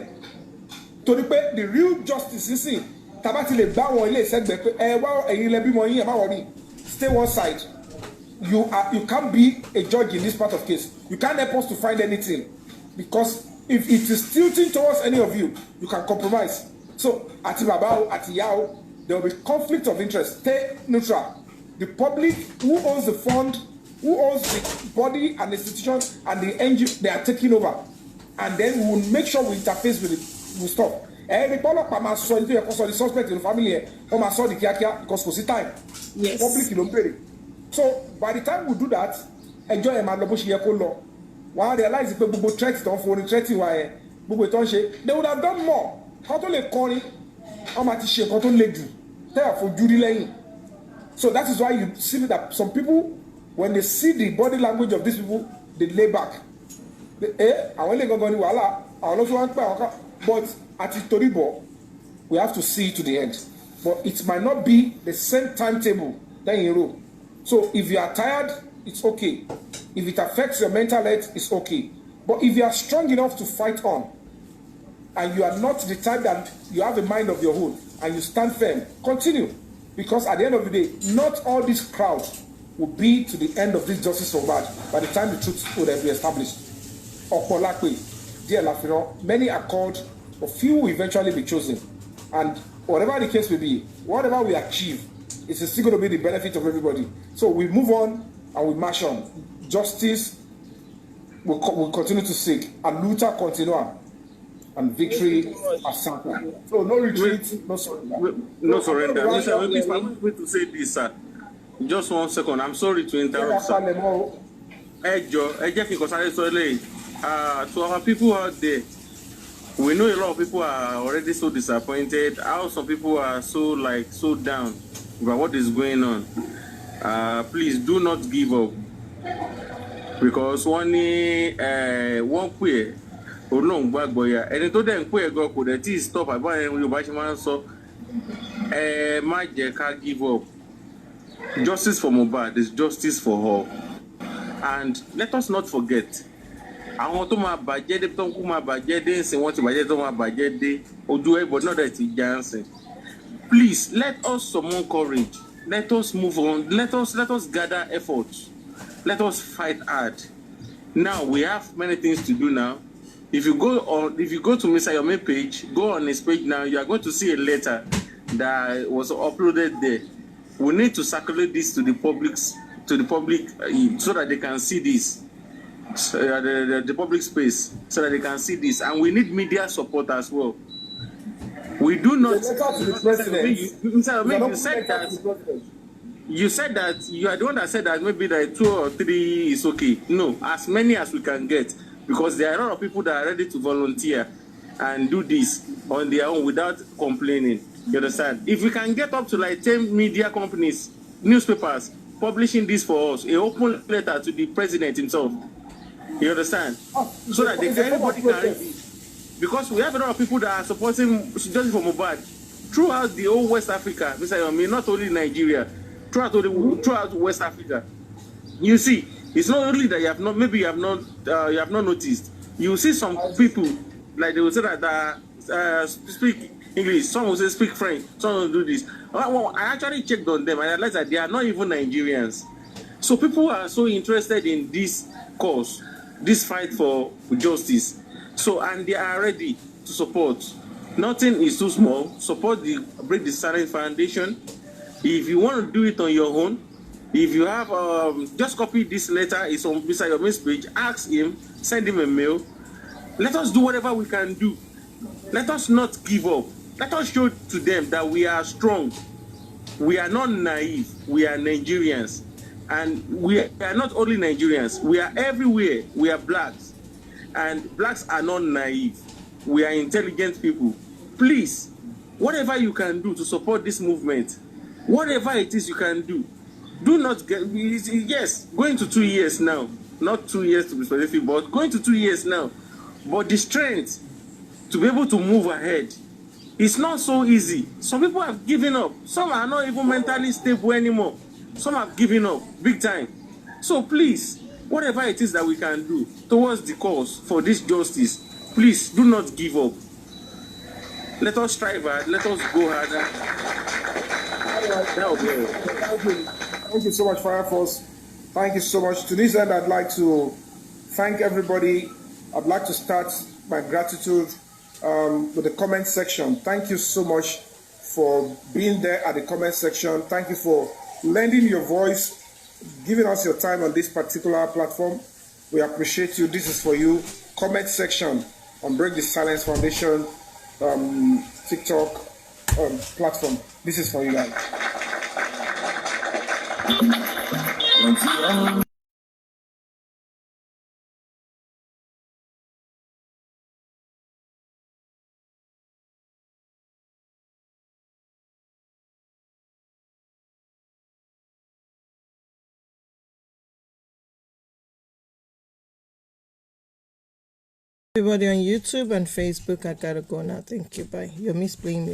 torí pé the real justice sísìn tàbá ti lè gbá àwọn ilé ìṣẹ́gbẹ̀ẹ́ pé ẹ wá ẹ̀yin lẹ bímọ yín ẹ má wọrí stay one side you can't be a judge in this part of case you can't help us to find anything because if it is tilting towards any of you you can compromise so àti bàbá o àti ìyá o there will be conflict of interest stay neutral the public who owns the fund who owns the body and the institution and the NGO they are taking over and then we will make sure we interface with it we stop ẹni pọlọpàá máa sọ ẹni tó yẹ kó sọ the suspect in the family yẹn wọn máa sọ di kíákíá because kò sí time yes public ló ń bèrè so by the time we do that ẹjọ́ yẹn máa lọ bó ṣe yẹ kó lọ wọ́n á realize pé gbogbo threat tó ń fún orin threat wa yẹn gbogbo ìtọ́ ń ṣe they would have done more kọ́ tó lè kọrin wọ́n máa ti ṣe nǹkan tó le jù tẹ́ àfojú rí lẹ́yìn so that is why you see that some people when they see the body language of these people they lay back àwọn ilé gangan ni wàhálà àwọn ló fi wá ń pẹ́ àwọn ká but àti torí bọ̀ we have to see to the end but it might not be the same timetable lẹ́yìn ro so if you are tired it's okay if it affects your mental health it's okay but if you are strong enough to fight on and you are not the type that you have a mind of your own and you stand firm continue because at the end of the day not all this crowd will be to the end of this justice for bad by the time the truth will be established ọ̀pọ̀ lápè díẹ̀ láfihàn many are called but few will eventually be chosen and whatever the case may be whatever we achieve it's still going to be the benefit of everybody so we move on and we march on justice will continue to seek and luta continua and victory asanta so no retreat no surrender. No surrender. Mr. Webis, I'm going to say this, sir. Just 1 second. I'm sorry to interrupt, sir. To our people out there, we know a lot of people are already so disappointed. How some people are so down about what is going on. Please do not give up, because one queer or no bad boy. And to them queer go could at least stop about you man so my can't give up. Justice for Mohbad is justice for all. And let us not forget, àwọn tó máa bàjẹ́ dé tó ń kú máa bàjẹ́ dé ńsìn wọ́n ti bàjẹ́ tó máa bàjẹ́ dé ojú ẹ̀ but not that ti já ńsìn. Please let us summon courage. Let us move on. Let us gather efforts. Let us fight hard. Now we have many things to do now. If you go to Mr. Yomi page, go on his page now, you are going to see a letter that was uploaded there. We need to circulate this to the public so that they can see this. The public space, so that they can see this, and we need media support as well. We do not. You said that you are the one that said that maybe like 2 or 3 is okay. No, as many as we can get, because there are a lot of people that are ready to volunteer and do this on their own without complaining. You understand? If we can get up to like 10 media companies, newspapers publishing this for us, a open letter to the president himself. You understand? So that everybody can read it. Because we have a lot of people that are supporting justice for Mohbad throughout the whole West Africa. Mr. Yomi, not only Nigeria, throughout West Africa. You see, it's not only that you have not noticed. You see some people like they will say that speak English, some will say speak French, some will do this. I actually checked on them and I realized that they are not even Nigerians. So people are so interested in this cause, this fight for justice. So, and they are ready to support. Nothing is too small. Support the Break the Silence Foundation. If you want to do it on your own, if you have, just copy this letter. It's on beside your main page. Ask him, send him a mail. Let us do whatever we can do. Let us not give up. Let us show to them that we are strong. We are not naive. We are Nigerians. And we are not only Nigerians. We are everywhere. We are blacks. And blacks are not naive. We are intelligent people. Please, whatever you can do to support this movement, whatever it is you can do, do not get, yes, going to 2 years now, not 2 years to be specific, but going to 2 years now. But the strength to be able to move ahead, it's not so easy. Some people have given up. Some are not even mentally stable anymore. Some have given up big time. So please, whatever it is that we can do towards the cause for this justice, please do not give up. Let us strive hard. Let us go harder. Thank you so much, Fire Force. Thank you so much. To this end, I'd like to thank everybody. I'd like to start my gratitude with the comment section. Thank you so much for being there at the comment section. Thank you for lending your voice, giving us your time on this particular platform. We appreciate you. This is for you. Comment section on Break the Silence Foundation TikTok platform. This is for you guys. Everybody on YouTube and Facebook, I gotta go now. Thank you. Bye. You're misplaying music.